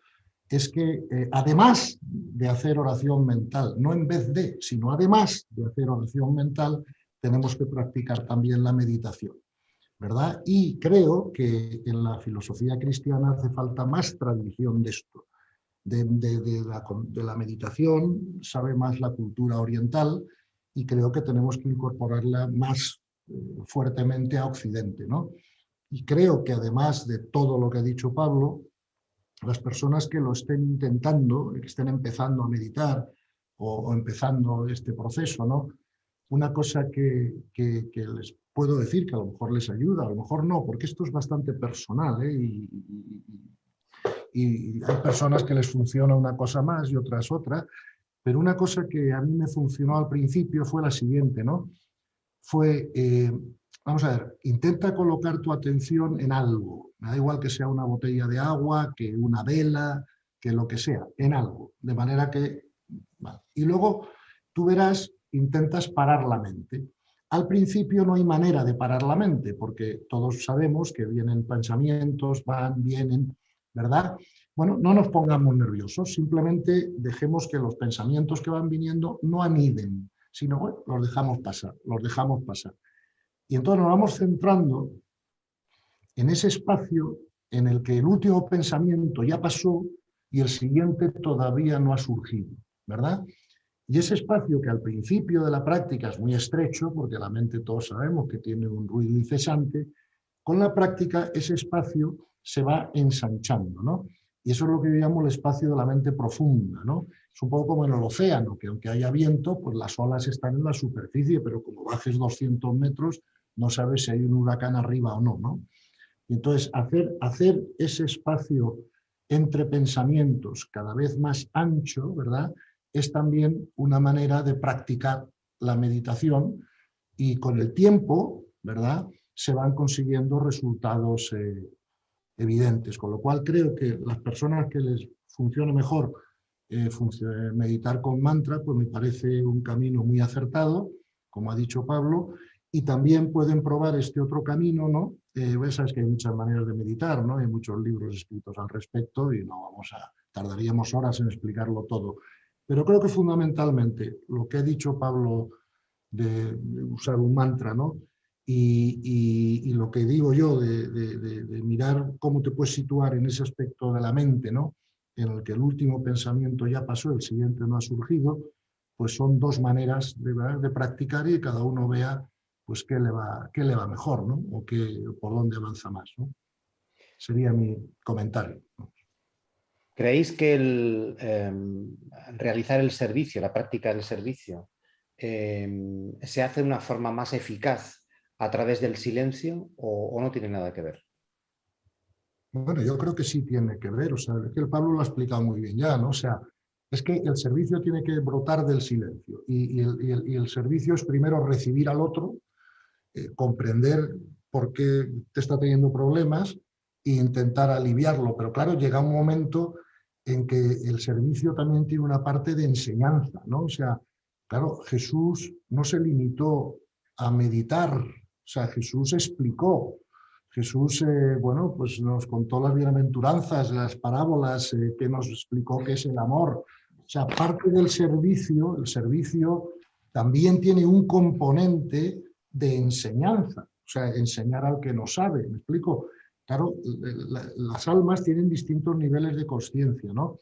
es que además de hacer oración mental, no en vez de, sino además de hacer oración mental, tenemos que practicar también la meditación, ¿verdad? Y creo que en la filosofía cristiana hace falta más tradición de esto, de la meditación, sabe más la cultura oriental y creo que tenemos que incorporarla más fuertemente a Occidente, ¿no? Y creo que además de todo lo que ha dicho Pablo, las personas que lo estén intentando, que estén empezando a meditar o empezando este proceso, ¿no? Una cosa que les puedo decir que a lo mejor les ayuda, a lo mejor no, porque esto es bastante personal, ¿eh? Y hay personas que les funciona una cosa más y otras otra, pero una cosa que a mí me funcionó al principio fue la siguiente, ¿no? Fue, vamos a ver, intenta colocar tu atención en algo, me da igual que sea una botella de agua, que una vela, que lo que sea, en algo, de manera que... Vale. Y luego tú verás, intentas parar la mente. Al principio no hay manera de parar la mente, porque todos sabemos que vienen pensamientos, van, vienen, ¿verdad? Bueno, no nos pongamos nerviosos, simplemente dejemos que los pensamientos que van viniendo no aniden, sino bueno, los dejamos pasar, los dejamos pasar. Y entonces nos vamos centrando en ese espacio en el que el último pensamiento ya pasó y el siguiente todavía no ha surgido, ¿verdad? Y ese espacio que al principio de la práctica es muy estrecho, porque la mente todos sabemos que tiene un ruido incesante, con la práctica ese espacio se va ensanchando, ¿no? Y eso es lo que yo llamo el espacio de la mente profunda, ¿no? Es un poco como en el océano, que aunque haya viento, pues las olas están en la superficie, pero como bajes 200 metros, no sabes si hay un huracán arriba o no, ¿no? Y entonces hacer ese espacio entre pensamientos cada vez más ancho, ¿verdad?, es también una manera de practicar la meditación y con el tiempo, ¿verdad?, se van consiguiendo resultados evidentes. Con lo cual creo que las personas que les funcione mejor meditar con mantra, pues me parece un camino muy acertado, como ha dicho Pablo, y también pueden probar este otro camino, ¿no? Sabes que hay muchas maneras de meditar, ¿no? Hay muchos libros escritos al respecto y no tardaríamos horas en explicarlo todo. Pero creo que fundamentalmente lo que ha dicho Pablo de usar un mantra, ¿no? Y lo que digo yo de mirar cómo te puedes situar en ese aspecto de la mente, ¿no?, en el que el último pensamiento ya pasó, el siguiente no ha surgido, pues son dos maneras de practicar y cada uno vea pues qué le va mejor, ¿no?, o por dónde avanza más, ¿no? Sería mi comentario, ¿no? ¿Creéis que realizar el servicio, la práctica del servicio, se hace de una forma más eficaz a través del silencio o no tiene nada que ver? Bueno, yo creo que sí tiene que ver, o sea, es que el Pablo lo ha explicado muy bien ya, ¿no? O sea, es que el servicio tiene que brotar del silencio y el servicio es primero recibir al otro, comprender por qué te está teniendo problemas e intentar aliviarlo, pero claro, llega un momento en que el servicio también tiene una parte de enseñanza, ¿no? O sea, claro, Jesús no se limitó a meditar, o sea, Jesús explicó. Jesús, bueno, pues nos contó las bienaventuranzas, las parábolas, que nos explicó qué es el amor. O sea, parte del servicio, el servicio también tiene un componente de enseñanza, o sea, enseñar al que no sabe, ¿me explico? Claro, las almas tienen distintos niveles de consciencia, ¿no?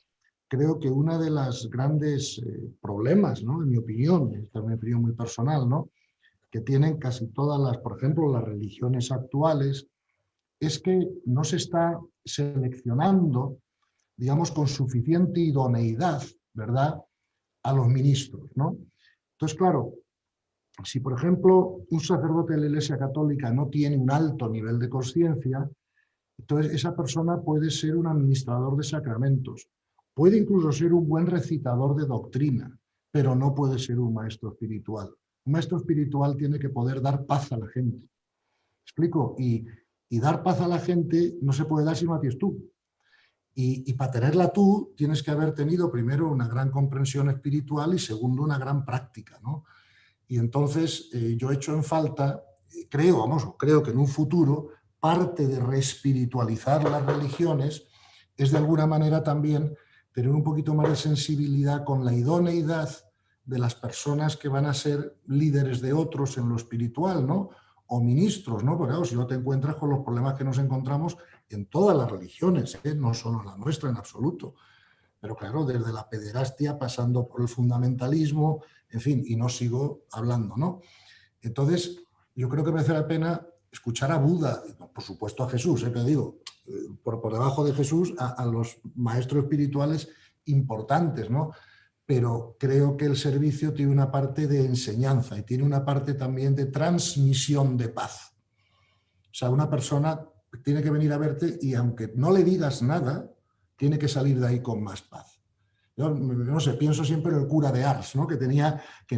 Creo que uno de los grandes problemas, ¿no?, en mi opinión, esta es mi opinión muy personal, ¿no?, que tienen casi todas las, por ejemplo, las religiones actuales, es que no se está seleccionando, digamos, con suficiente idoneidad, ¿verdad?, a los ministros, ¿no? Entonces, claro, si por ejemplo un sacerdote de la Iglesia Católica no tiene un alto nivel de consciencia, entonces esa persona puede ser un administrador de sacramentos, puede incluso ser un buen recitador de doctrina, pero no puede ser un maestro espiritual. Un maestro espiritual tiene que poder dar paz a la gente. ¿Me explico? Y dar paz a la gente no se puede dar si no la tienes tú. Y para tenerla tú tienes que haber tenido primero una gran comprensión espiritual y segundo una gran práctica, ¿no? Y entonces yo echo en falta, creo que en un futuro parte de reespiritualizar las religiones es de alguna manera también tener un poquito más de sensibilidad con la idoneidad de las personas que van a ser líderes de otros en lo espiritual, ¿no?, o ministros, ¿no? Porque claro, si no te encuentras con los problemas que nos encontramos en todas las religiones, no solo en la nuestra en absoluto. Pero claro, desde la pederastia, pasando por el fundamentalismo, en fin, y no sigo hablando, ¿no? Entonces, yo creo que merece la pena escuchar a Buda, por supuesto a Jesús, te digo, por debajo de Jesús, a los maestros espirituales importantes, ¿no? pero creo que el servicio tiene una parte de enseñanza y tiene una parte también de transmisión de paz. O sea, una persona tiene que venir a verte y aunque no le digas nada, tiene que salir de ahí con más paz. Yo no sé, pienso siempre en el cura de Ars, ¿no? Que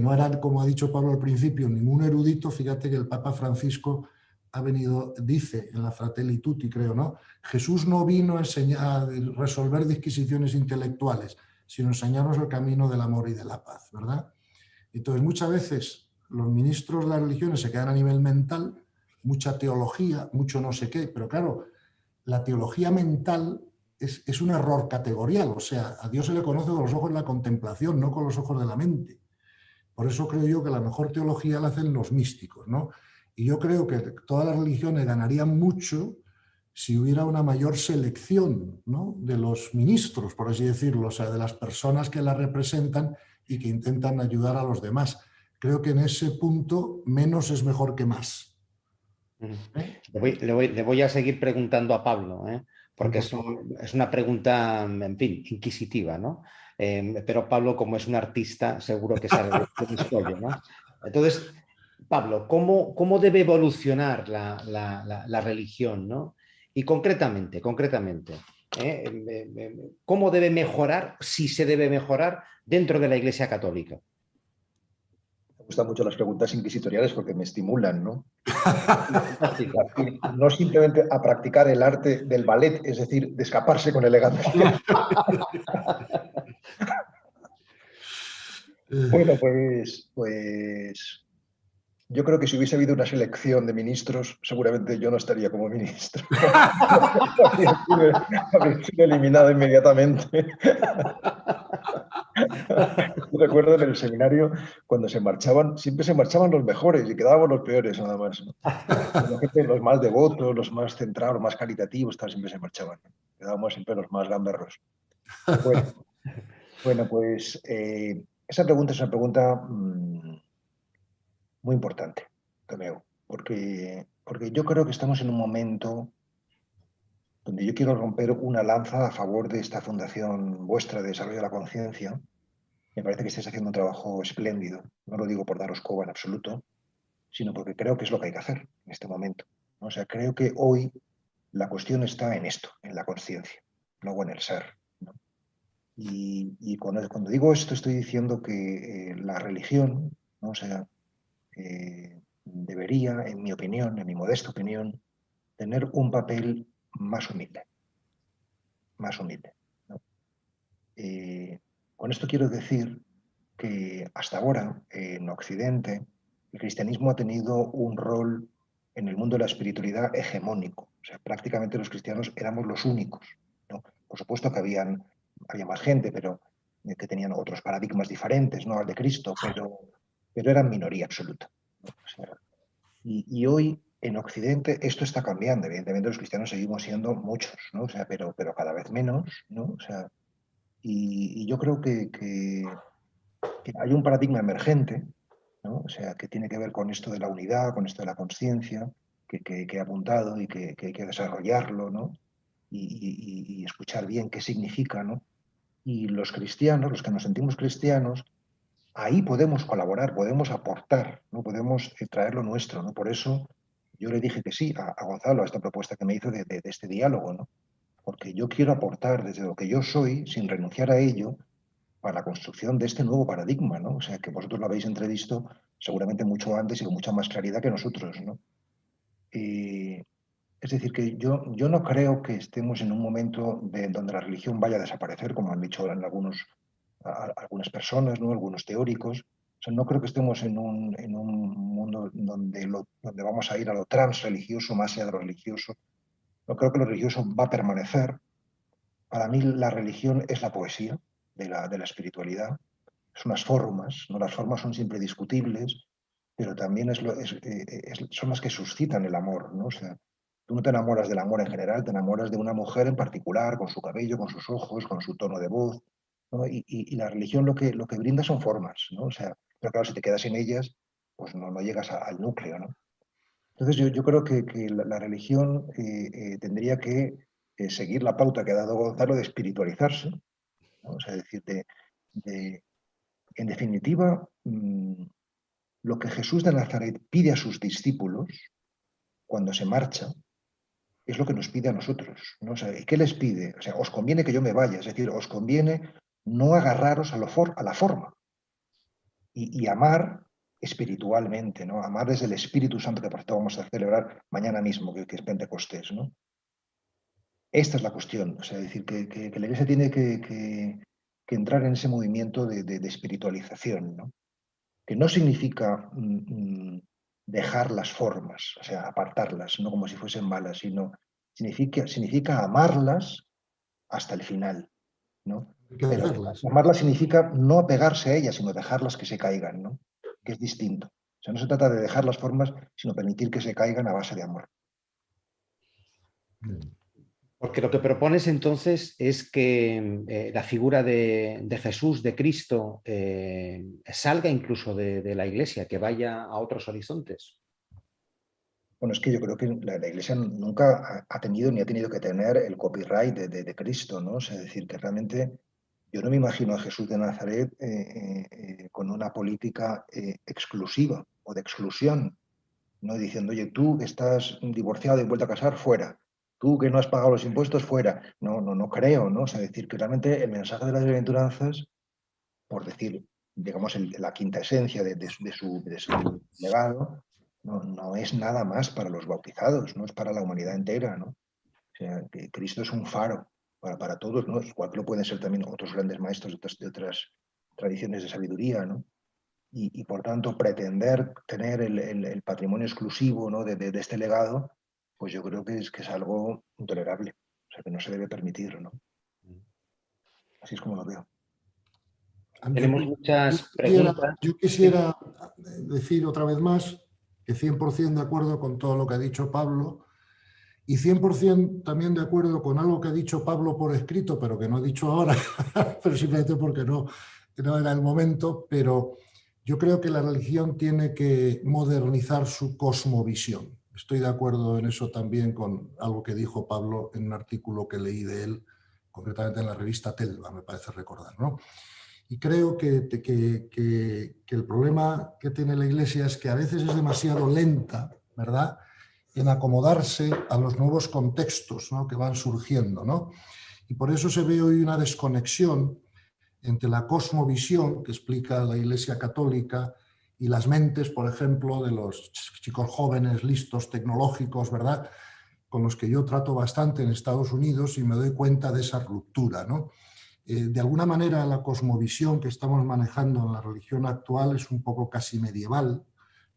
no era, como ha dicho Pablo al principio, ningún erudito. Fíjate que el Papa Francisco ha venido, dice en la Fratelli Tutti, creo, ¿no? Jesús no vino a resolver disquisiciones intelectuales, sino a enseñarnos el camino del amor y de la paz, ¿verdad? Entonces, muchas veces los ministros de las religiones se quedan a nivel mental, mucha teología, mucho no sé qué, pero claro, la teología mental es un error categorial, o sea, a Dios se le conoce con los ojos de la contemplación, no con los ojos de la mente. Por eso creo yo que la mejor teología la hacen los místicos, ¿no? Y yo creo que todas las religiones ganarían mucho si hubiera una mayor selección, ¿no?, de los ministros, por así decirlo, o sea, de las personas que la representan y que intentan ayudar a los demás. Creo que en ese punto menos es mejor que más. ¿Eh? Le voy a seguir preguntando a Pablo, porque Por favor. es una pregunta, en fin, inquisitiva, ¿no? Pero Pablo, como es un artista, seguro que sabe de qué escollo, ¿no? Entonces, Pablo, ¿cómo debe evolucionar la religión, ¿no? Y concretamente, ¿cómo debe mejorar, si se debe mejorar, dentro de la Iglesia Católica? Me gustan mucho las preguntas inquisitoriales porque me estimulan, ¿no? Fantástico. Y no simplemente a practicar el arte del ballet, es decir, de escaparse con elegancia. Bueno, pues yo creo que si hubiese habido una selección de ministros, seguramente yo no estaría como ministro. Habría sido eliminado inmediatamente. Yo recuerdo en el seminario, cuando se marchaban, siempre se marchaban los mejores y quedábamos los peores, nada más, ¿no? La gente, los más devotos, los más centrados, los más caritativos, siempre se marchaban. Quedábamos siempre los más gamberros. Bueno, pues esa pregunta es una pregunta muy importante, Tomeu, porque yo creo que estamos en un momento donde yo quiero romper una lanza a favor de esta fundación vuestra de desarrollo de la conciencia. Me parece que estáis haciendo un trabajo espléndido. No lo digo por daros coba en absoluto, sino porque creo que es lo que hay que hacer en este momento. O sea, creo que hoy la cuestión está en esto, en la conciencia, luego en el ser, ¿no? Y cuando digo esto estoy diciendo que la religión, ¿no? O sea, debería, en mi opinión, en mi modesta opinión, tener un papel más humilde, más humilde, ¿no? Con esto quiero decir que hasta ahora, en Occidente, el cristianismo ha tenido un rol en el mundo de la espiritualidad hegemónico. O sea, prácticamente los cristianos éramos los únicos, ¿no? Por supuesto que había más gente, pero que tenían otros paradigmas diferentes, ¿no?, al de Cristo, pero eran minoría absoluta, ¿no? O sea, y hoy en Occidente esto está cambiando. Evidentemente los cristianos seguimos siendo muchos, ¿no? O sea, pero cada vez menos, ¿no? O sea, y yo creo que hay un paradigma emergente, ¿no? O sea, que tiene que ver con esto de la unidad, con esto de la conciencia, que he apuntado y que hay que desarrollarlo, ¿no? Y escuchar bien qué significa, ¿no? Y los cristianos, los que nos sentimos cristianos, ahí podemos colaborar, podemos aportar, ¿no? Podemos traer lo nuestro, ¿no? Por eso yo le dije que sí a Gonzalo, a esta propuesta que me hizo de este diálogo, ¿no? Porque yo quiero aportar desde lo que yo soy, sin renunciar a ello, para la construcción de este nuevo paradigma, ¿no? O sea, que vosotros lo habéis entrevisto seguramente mucho antes y con mucha más claridad que nosotros, ¿no? Es decir, que yo no creo que estemos en un momento donde la religión vaya a desaparecer, como han dicho algunas personas, ¿no?, algunos teóricos. O sea, no creo que estemos en un mundo donde vamos a ir a lo transreligioso más allá de lo religioso. No creo que lo religioso va a permanecer. Para mí la religión es la poesía de la espiritualidad. Son unas formas, ¿no? Las formas son siempre discutibles, pero también son las que suscitan el amor, ¿no? O sea, tú no te enamoras del amor en general, te enamoras de una mujer en particular, con su cabello, con sus ojos, con su tono de voz, ¿no? Y la religión lo que brinda son formas, ¿no? O sea, pero claro, si te quedas en ellas, pues no llegas al núcleo, ¿no? Entonces yo creo que la religión tendría que seguir la pauta que ha dado Gonzalo de espiritualizarse, ¿no? O sea, es decir, de En definitiva, lo que Jesús de Nazaret pide a sus discípulos cuando se marcha es lo que nos pide a nosotros, ¿no? O sea, ¿qué les pide? O sea, os conviene que yo me vaya, es decir, os conviene no agarraros a la forma y amar espiritualmente, ¿no? Amar desde el Espíritu Santo, que por cierto vamos a celebrar mañana mismo, que es Pentecostés, ¿no? Esta es la cuestión, o sea, es decir, que la Iglesia tiene que entrar en ese movimiento de espiritualización, ¿no? Que no significa dejar las formas, o sea, apartarlas, no como si fuesen malas, sino significa amarlas hasta el final, ¿no? Pero amarlas significa no apegarse a ellas, sino dejarlas que se caigan, ¿no? Que es distinto. O sea, no se trata de dejar las formas, sino permitir que se caigan a base de amor. Porque lo que propones entonces es que la figura de Jesús, de Cristo, salga incluso de la Iglesia, que vaya a otros horizontes. Bueno, es que yo creo que la Iglesia nunca ha tenido ni ha tenido que tener el copyright de Cristo, ¿no? O sea, es decir, que realmente yo no me imagino a Jesús de Nazaret con una política exclusiva o de exclusión, ¿no? Diciendo, oye, tú que estás divorciado y vuelto a casar, fuera. Tú que no has pagado los impuestos, fuera. No creo, ¿no? O sea, decir que realmente el mensaje de las bienaventuranzas, por decir, digamos, la quinta esencia de su legado, no es nada más para los bautizados, no es para la humanidad entera, ¿no? O sea, que Cristo es un faro para todos, ¿no? Igual que lo pueden ser también otros grandes maestros de otras tradiciones de sabiduría, ¿no? Y por tanto pretender tener el patrimonio exclusivo, ¿no? de este legado, pues yo creo que es algo intolerable, o sea, que no se debe permitir, ¿no? Así es como lo veo. Tenemos muchas preguntas. Yo quisiera decir otra vez más que 100% de acuerdo con todo lo que ha dicho Pablo y 100% también de acuerdo con algo que ha dicho Pablo por escrito, pero que no ha dicho ahora, pero simplemente porque no era el momento, pero yo creo que la religión tiene que modernizar su cosmovisión. Estoy de acuerdo en eso también con algo que dijo Pablo en un artículo que leí de él, concretamente en la revista Telva, me parece recordar, ¿no? Y creo que el problema que tiene la Iglesia es que a veces es demasiado lenta, ¿verdad?, en acomodarse a los nuevos contextos, ¿no?, que van surgiendo, ¿no? Y por eso se ve hoy una desconexión entre la cosmovisión que explica la Iglesia Católica y las mentes, por ejemplo, de los chicos jóvenes, listos, tecnológicos, ¿verdad?, con los que yo trato bastante en Estados Unidos y me doy cuenta de esa ruptura, ¿no? De alguna manera la cosmovisión que estamos manejando en la religión actual es un poco casi medieval,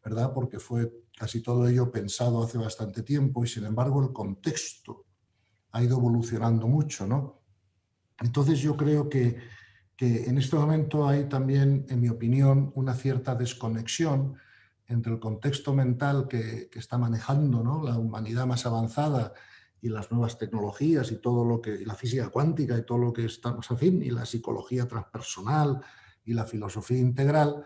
¿verdad?, porque fue casi todo ello pensado hace bastante tiempo y sin embargo el contexto ha ido evolucionando mucho, ¿no? Entonces yo creo que en este momento hay también, en mi opinión, una cierta desconexión entre el contexto mental que está manejando, ¿no?, la humanidad más avanzada y las nuevas tecnologías y todo lo que, y la física cuántica y todo lo que estamos, en fin, y la psicología transpersonal y la filosofía integral,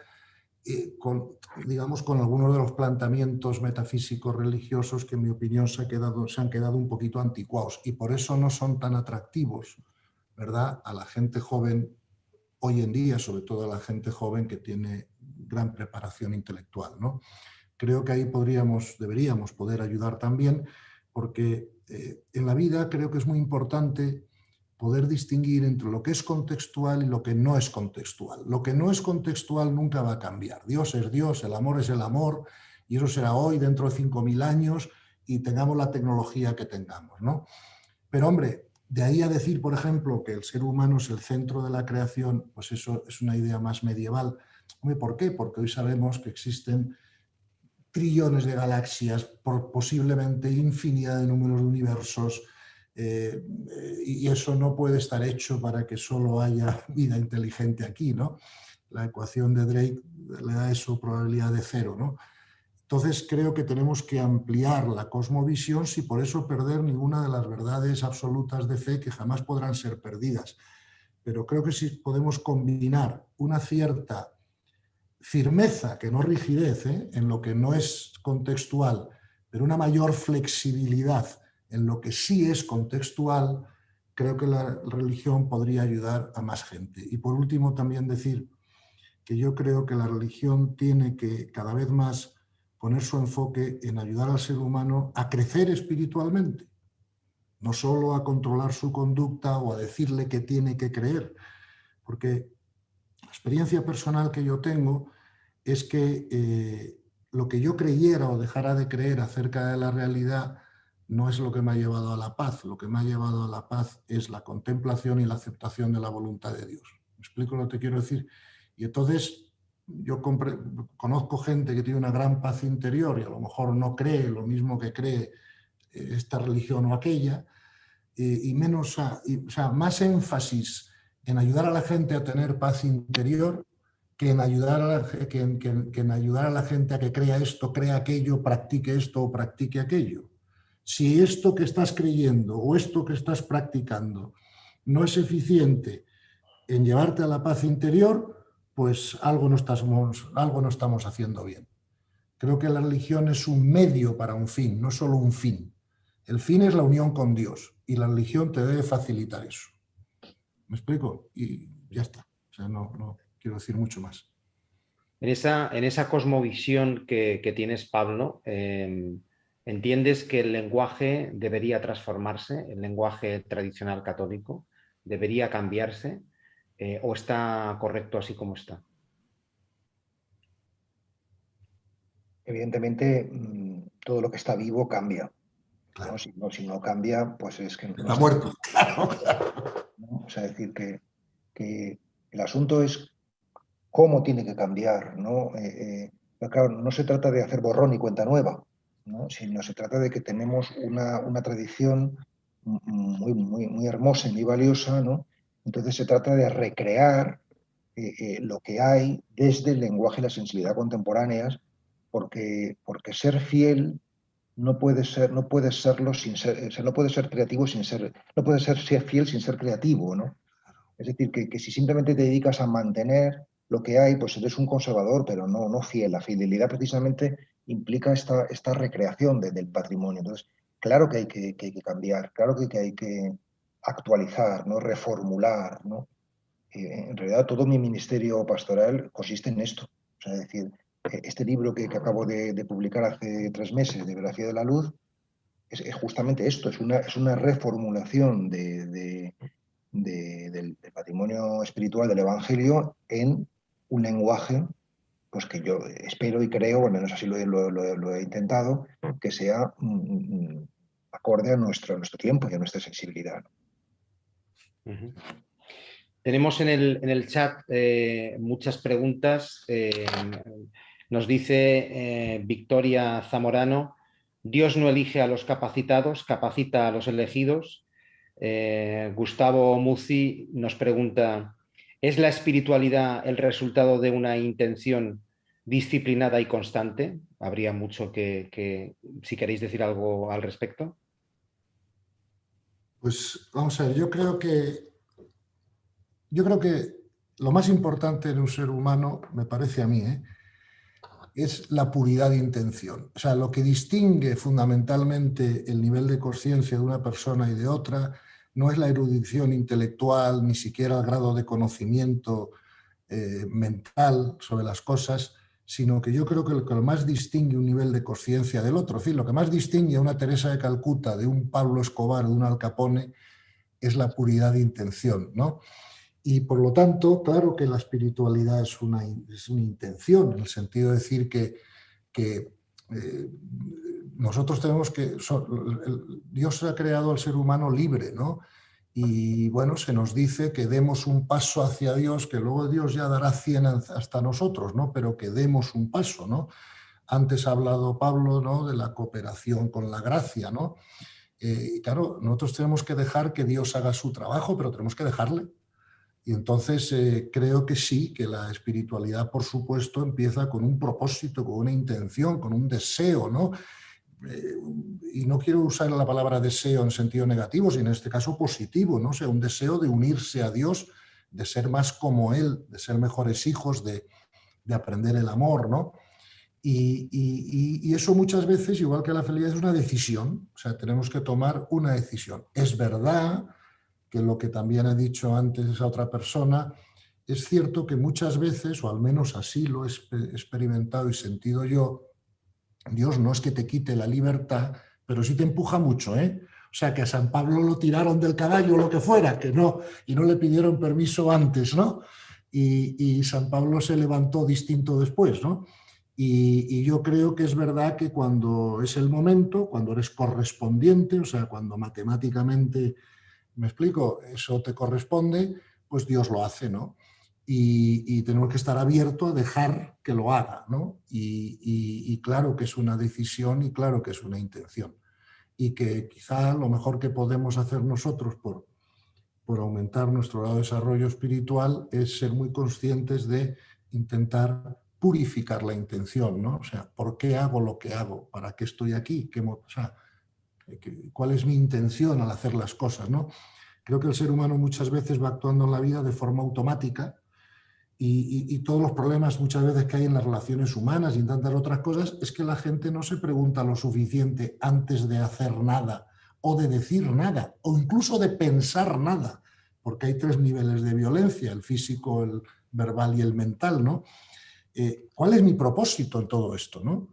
digamos, con algunos de los planteamientos metafísicos religiosos que en mi opinión se han quedado un poquito anticuados y por eso no son tan atractivos, ¿verdad?, a la gente joven hoy en día, sobre todo a la gente joven que tiene gran preparación intelectual, ¿no? Creo que ahí deberíamos poder ayudar también, porque en la vida creo que es muy importante poder distinguir entre lo que es contextual y lo que no es contextual. Lo que no es contextual nunca va a cambiar. Dios es Dios, el amor es el amor, y eso será hoy, dentro de 5.000 años, y tengamos la tecnología que tengamos, ¿no? Pero, hombre, de ahí a decir, por ejemplo, que el ser humano es el centro de la creación, pues eso es una idea más medieval. ¿Por qué? Porque hoy sabemos que existen trillones de galaxias, posiblemente infinidad de números de universos, y eso no puede estar hecho para que solo haya vida inteligente aquí, ¿no? La ecuación de Drake le da eso probabilidad de 0, ¿no? Entonces creo que tenemos que ampliar la cosmovisión sin por eso perder ninguna de las verdades absolutas de fe que jamás podrán ser perdidas. Pero creo que si podemos combinar una cierta firmeza, que no rigidez, en lo que no es contextual, pero una mayor flexibilidad en lo que sí es contextual, creo que la religión podría ayudar a más gente. Y por último también decir que yo creo que la religión tiene que cada vez más poner su enfoque en ayudar al ser humano a crecer espiritualmente, no solo a controlar su conducta o a decirle que tiene que creer, porque la experiencia personal que yo tengo es que lo que yo creyera o dejara de creer acerca de la realidad no es lo que me ha llevado a la paz. Lo que me ha llevado a la paz es la contemplación y la aceptación de la voluntad de Dios. ¿Me explico lo que quiero decir? Y entonces yo conozco gente que tiene una gran paz interior y a lo mejor no cree lo mismo que cree esta religión o aquella, y menos, o sea, más énfasis en ayudar a la gente a tener paz interior que en ayudar a la gente a que crea esto, crea aquello, practique esto o practique aquello. Si esto que estás creyendo o esto que estás practicando no es eficiente en llevarte a la paz interior, pues algo no estamos haciendo bien. Creo que la religión es un medio para un fin, no solo un fin. El fin es la unión con Dios y la religión te debe facilitar eso. ¿Me explico? Y ya está. O sea, no quiero decir mucho más. En esa cosmovisión que tienes, Pablo, ¿entiendes que el lenguaje debería transformarse, el lenguaje tradicional católico debería cambiarse, o está correcto así como está? Evidentemente, todo lo que está vivo cambia. Claro. ¿No? Si no cambia, pues es que no está muerto. Claro. ¿no? O sea, decir que el asunto es cómo tiene que cambiar, ¿no? Pero claro, no se trata de hacer borrón y cuenta nueva, ¿no? Sino se trata de que tenemos una tradición muy hermosa y muy valiosa, ¿no? Entonces se trata de recrear lo que hay desde el lenguaje y la sensibilidad contemporáneas, porque ser fiel no puede serlo sin ser, o sea, no puede ser creativo sin ser, no puede ser fiel sin ser creativo, ¿no? Es decir, que si simplemente te dedicas a mantener lo que hay, pues eres un conservador, pero no fiel. La fidelidad precisamente implica esta recreación del patrimonio. Entonces, claro que hay que cambiar, claro que hay que actualizar, ¿no? Reformular, ¿no? En realidad todo mi ministerio pastoral consiste en esto. O sea, es decir, este libro que acabo de publicar hace 3 meses, de Biografía de la Luz, es justamente esto, es una reformulación del patrimonio espiritual del Evangelio en un lenguaje pues que yo espero y creo, al menos así lo he intentado, que sea acorde a nuestro tiempo y a nuestra sensibilidad. Uh-huh. Tenemos en el chat muchas preguntas. Nos dice Victoria Zamorano: Dios no elige a los capacitados, capacita a los elegidos. Gustavo Muzzi nos pregunta: ¿es la espiritualidad el resultado de una intención disciplinada y constante? Habría mucho que si queréis decir algo al respecto. Pues vamos a ver, yo creo que lo más importante en un ser humano, me parece a mí, es la puridad de intención. O sea, lo que distingue fundamentalmente el nivel de conciencia de una persona y de otra no es la erudición intelectual, ni siquiera el grado de conocimiento mental sobre las cosas, sino que yo creo que lo que más distingue un nivel de conciencia del otro, en fin, lo que más distingue a una Teresa de Calcuta de un Pablo Escobar o de un Al Capone es la puridad de intención, ¿no? Y por lo tanto, claro que la espiritualidad es una intención, en el sentido de decir que nosotros tenemos que... Dios ha creado al ser humano libre, ¿no? Y bueno, se nos dice que demos un paso hacia Dios, que luego Dios ya dará 100 hasta nosotros, ¿no? Pero que demos un paso, ¿no? Antes ha hablado Pablo, ¿no?, de la cooperación con la gracia, ¿no? Y claro, nosotros tenemos que dejar que Dios haga su trabajo, pero tenemos que dejarle. Y entonces creo que sí, que la espiritualidad, por supuesto, empieza con un propósito, con una intención, con un deseo, ¿no? Y no quiero usar la palabra deseo en sentido negativo, sino en este caso positivo, ¿no? O sea, un deseo de unirse a Dios, de ser más como Él, de ser mejores hijos, de aprender el amor, ¿no? Y eso muchas veces, igual que la felicidad, es una decisión. O sea, tenemos que tomar una decisión. Es verdad que lo que también he dicho antes esa otra persona, es cierto que muchas veces, o al menos así lo he experimentado y sentido yo, Dios no es que te quite la libertad, pero sí te empuja mucho, ¿eh? O sea, que a San Pablo lo tiraron del caballo o lo que fuera, que no, y no le pidieron permiso antes, ¿no? Y San Pablo se levantó distinto después, ¿no? Y yo creo que es verdad que cuando es el momento, cuando eres correspondiente, o sea, cuando matemáticamente, me explico, eso te corresponde, pues Dios lo hace, ¿no? Y tenemos que estar abiertos a dejar que lo haga, ¿no? Y claro que es una decisión y claro que es una intención. Y que quizá lo mejor que podemos hacer nosotros por aumentar nuestro grado de desarrollo espiritual es ser muy conscientes de intentar purificar la intención, ¿no? O sea, ¿por qué hago lo que hago? ¿Para qué estoy aquí? O sea, ¿cuál es mi intención al hacer las cosas, ¿no? Creo que el ser humano muchas veces va actuando en la vida de forma automática y todos los problemas muchas veces que hay en las relaciones humanas y en tantas otras cosas es que la gente no se pregunta lo suficiente antes de hacer nada o de decir nada o incluso de pensar nada, porque hay 3 niveles de violencia, el físico, el verbal y el mental, ¿no? ¿Cuál es mi propósito en todo esto, no?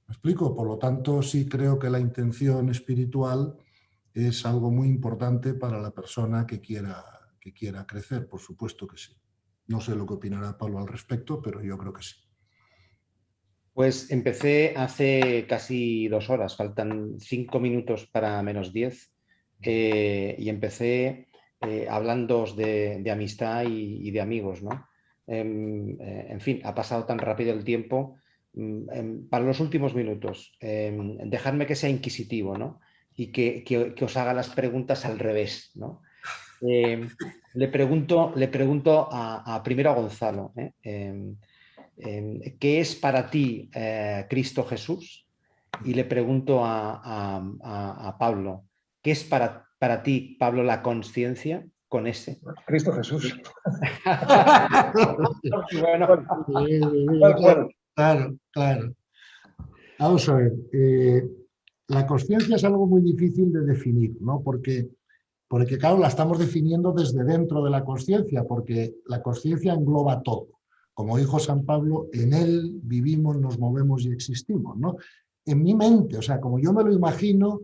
¿Me explico? Por lo tanto, sí creo que la intención espiritual es algo muy importante para la persona que quiera crecer, por supuesto que sí. No sé lo que opinará Pablo al respecto, pero yo creo que sí. Pues empecé hace casi 2 horas, faltan 5 minutos para -10, y empecé hablando de amistad y de amigos, ¿no? En fin, ha pasado tan rápido el tiempo. Para los últimos minutos, dejadme que sea inquisitivo, ¿no? Y que os haga las preguntas al revés, ¿no? Le pregunto primero a Gonzalo, ¿qué es para ti Cristo Jesús? Y le pregunto a Pablo, ¿qué es para ti, Pablo, la conciencia con ese? Cristo Jesús. Bueno, Claro, claro. Vamos a ver, la consciencia es algo muy difícil de definir, ¿no? Porque claro, la estamos definiendo desde dentro de la consciencia, porque la consciencia engloba todo. Como dijo San Pablo, en él vivimos, nos movemos y existimos, ¿no? En mi mente, o sea, como yo me lo imagino,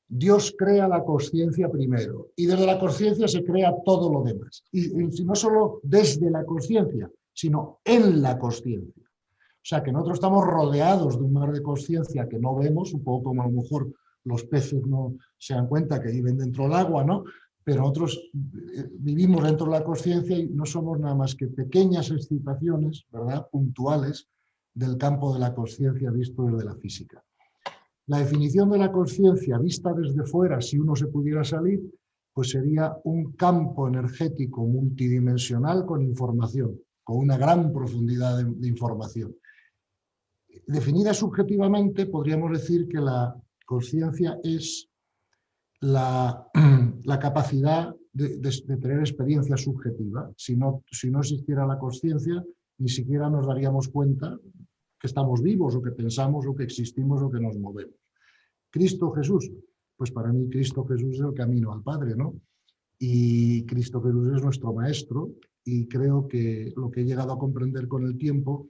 Dios crea la consciencia primero y desde la consciencia se crea todo lo demás. Y no solo desde la consciencia, sino en la consciencia. O sea, que nosotros estamos rodeados de un mar de consciencia que no vemos, un poco como a lo mejor los peces no se dan cuenta que viven dentro del agua, ¿no? Pero nosotros vivimos dentro de la consciencia y no somos nada más que pequeñas excitaciones, ¿verdad?, puntuales del campo de la consciencia visto desde la física. La definición de la consciencia vista desde fuera, si uno se pudiera salir, pues sería un campo energético multidimensional con información, con una gran profundidad de información. Definida subjetivamente, podríamos decir que la conciencia es la capacidad de tener experiencia subjetiva. Si no existiera la conciencia, ni siquiera nos daríamos cuenta que estamos vivos o que pensamos o que existimos o que nos movemos. Cristo Jesús, pues para mí Cristo Jesús es el camino al Padre, ¿no? Y Cristo Jesús es nuestro maestro y creo que lo que he llegado a comprender con el tiempo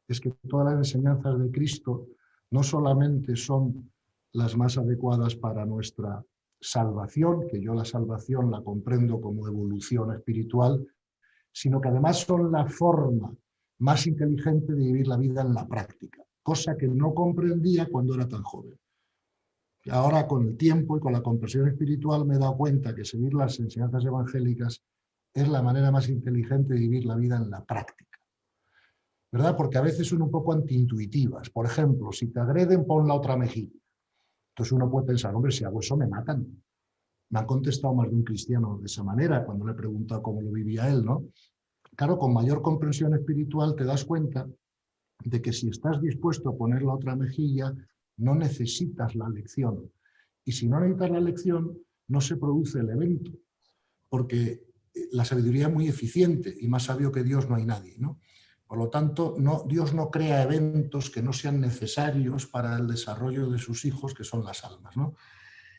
es que todas las enseñanzas de Cristo no solamente son las más adecuadas para nuestra salvación, que yo la salvación la comprendo como evolución espiritual, sino que además son la forma más inteligente de vivir la vida en la práctica, cosa que no comprendía cuando era tan joven. Ahora, con el tiempo y con la comprensión espiritual, me he dado cuenta que seguir las enseñanzas evangélicas es la manera más inteligente de vivir la vida en la práctica, ¿verdad? Porque a veces son un poco antiintuitivas. Por ejemplo, si te agreden, pon la otra mejilla. Entonces uno puede pensar, hombre, si hago eso me matan. Me han contestado más de un cristiano de esa manera cuando le he preguntado cómo lo vivía él, ¿no? Claro, con mayor comprensión espiritual te das cuenta de que si estás dispuesto a poner la otra mejilla, no necesitas la lección. Y si no necesitas la lección, no se produce el evento, porque la sabiduría es muy eficiente y más sabio que Dios no hay nadie, ¿no? Por lo tanto, Dios no crea eventos que no sean necesarios para el desarrollo de sus hijos, que son las almas, ¿no?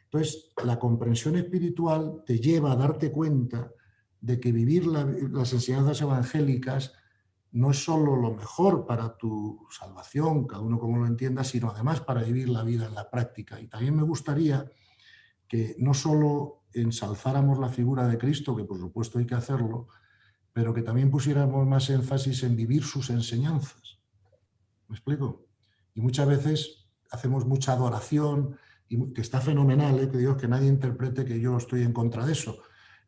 Entonces, la comprensión espiritual te lleva a darte cuenta de que vivir las enseñanzas evangélicas no es solo lo mejor para tu salvación, cada uno como lo entienda, sino además para vivir la vida en la práctica. Y también me gustaría que no solo ensalzáramos la figura de Cristo, que por supuesto hay que hacerlo, pero que también pusiéramos más énfasis en vivir sus enseñanzas. ¿Me explico? Y muchas veces hacemos mucha adoración, y que está fenomenal, que digo, que nadie interprete que yo estoy en contra de eso,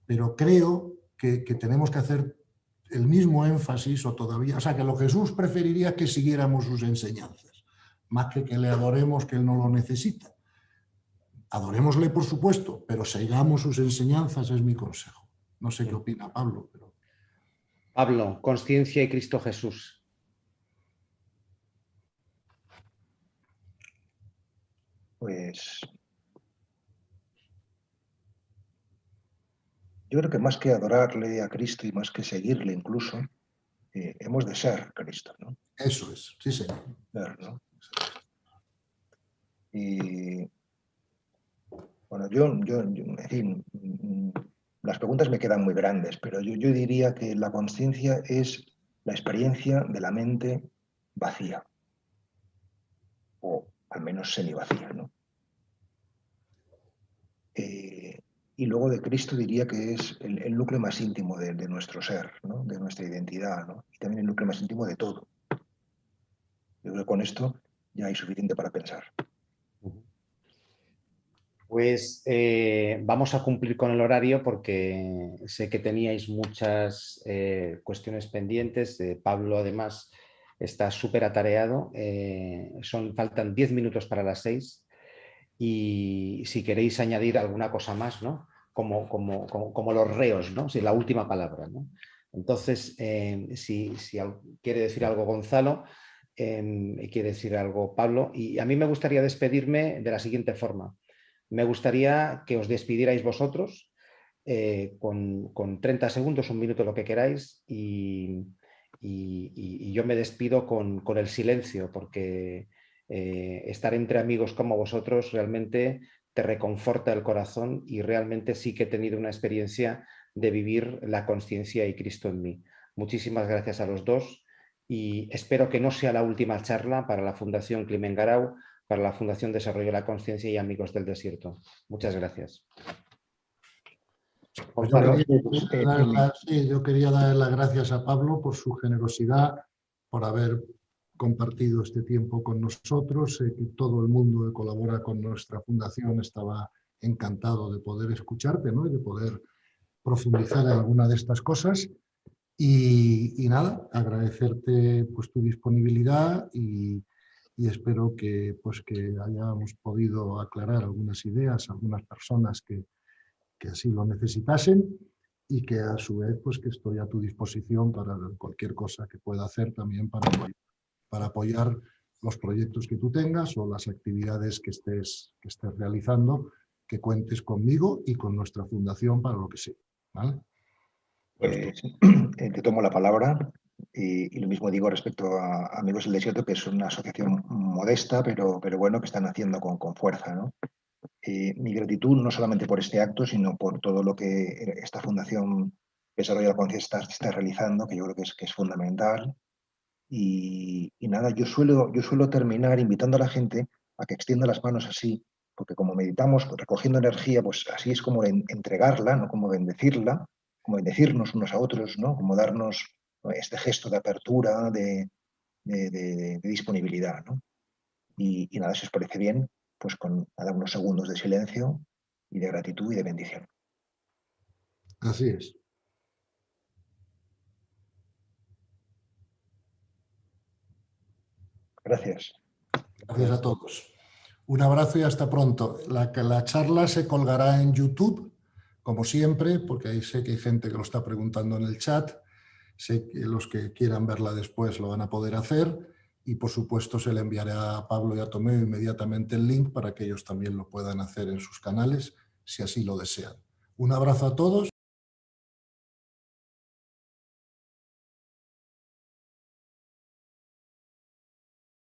pero creo que tenemos que hacer el mismo énfasis o todavía, o sea, que lo Jesús preferiría que siguiéramos sus enseñanzas, más que le adoremos, que Él no lo necesita. Adorémosle, por supuesto, pero sigamos sus enseñanzas, es mi consejo. No sé qué opina Pablo, pero... Pablo, conciencia y Cristo Jesús. Pues yo creo que más que adorarle a Cristo y más que seguirle incluso, hemos de ser Cristo, ¿no? Eso es, sí, señor. Ser, ¿no? Y bueno, en fin, las preguntas me quedan muy grandes, pero yo diría que la conciencia es la experiencia de la mente vacía, o al menos semivacía, ¿no? Y luego de Cristo diría que es el núcleo más íntimo de nuestro ser, ¿no? De nuestra identidad, ¿no? Y también el núcleo más íntimo de todo. Yo creo que con esto ya hay suficiente para pensar. Pues vamos a cumplir con el horario porque sé que teníais muchas cuestiones pendientes. Pablo, además, está súper atareado. Faltan 10 minutos para las 6. Y si queréis añadir alguna cosa más, ¿no? Como los reos, ¿no? Sí, la última palabra, ¿no? Entonces, si quiere decir algo Gonzalo, quiere decir algo Pablo, y a mí me gustaría despedirme de la siguiente forma. Me gustaría que os despidierais vosotros con 30 segundos, un minuto, lo que queráis, y yo me despido con el silencio, porque estar entre amigos como vosotros realmente te reconforta el corazón, y realmente sí que he tenido una experiencia de vivir la conciencia y Cristo en mí. Muchísimas gracias a los dos, y espero que no sea la última charla para la Fundación Climent Guerau, para la Fundación Desarrollo de la Conciencia y Amigos del Desierto. Muchas gracias. Yo quería dar las gracias a Pablo por su generosidad, por haber compartido este tiempo con nosotros. Sé que todo el mundo que colabora con nuestra fundación estaba encantado de poder escucharte, ¿no? Y de poder profundizar en alguna de estas cosas. Y nada, agradecerte pues, tu disponibilidad y espero que hayamos podido aclarar algunas ideas a algunas personas que así lo necesitasen, y que a su vez pues que estoy a tu disposición para cualquier cosa que pueda hacer también para apoyar los proyectos que tú tengas o las actividades que estés realizando, que cuentes conmigo y con nuestra fundación para lo que sea, ¿vale? Pues, te tomo la palabra y lo mismo digo respecto a Amigos del Desierto, que es una asociación modesta, pero bueno, que están haciendo con fuerza, ¿no? Mi gratitud no solamente por este acto, sino por todo lo que esta Fundación Desarrollo de la Conciencia está realizando, que yo creo que es fundamental. Y nada, yo suelo terminar invitando a la gente a que extienda las manos así, porque como meditamos recogiendo energía, pues así es como entregarla, ¿no? Como bendecirla, como bendecirnos unos a otros, ¿no? Como darnos, ¿no?, este gesto de apertura, de disponibilidad, ¿no? Y nada, si os parece bien, pues con unos segundos de silencio y de gratitud y de bendición. Así es. Gracias. Gracias a todos. Un abrazo y hasta pronto. La charla se colgará en YouTube, como siempre, porque ahí sé que hay gente que lo está preguntando en el chat. Sé que los que quieran verla después lo van a poder hacer, y por supuesto se le enviará a Pablo y a Tomeo inmediatamente el link para que ellos también lo puedan hacer en sus canales, si así lo desean. Un abrazo a todos.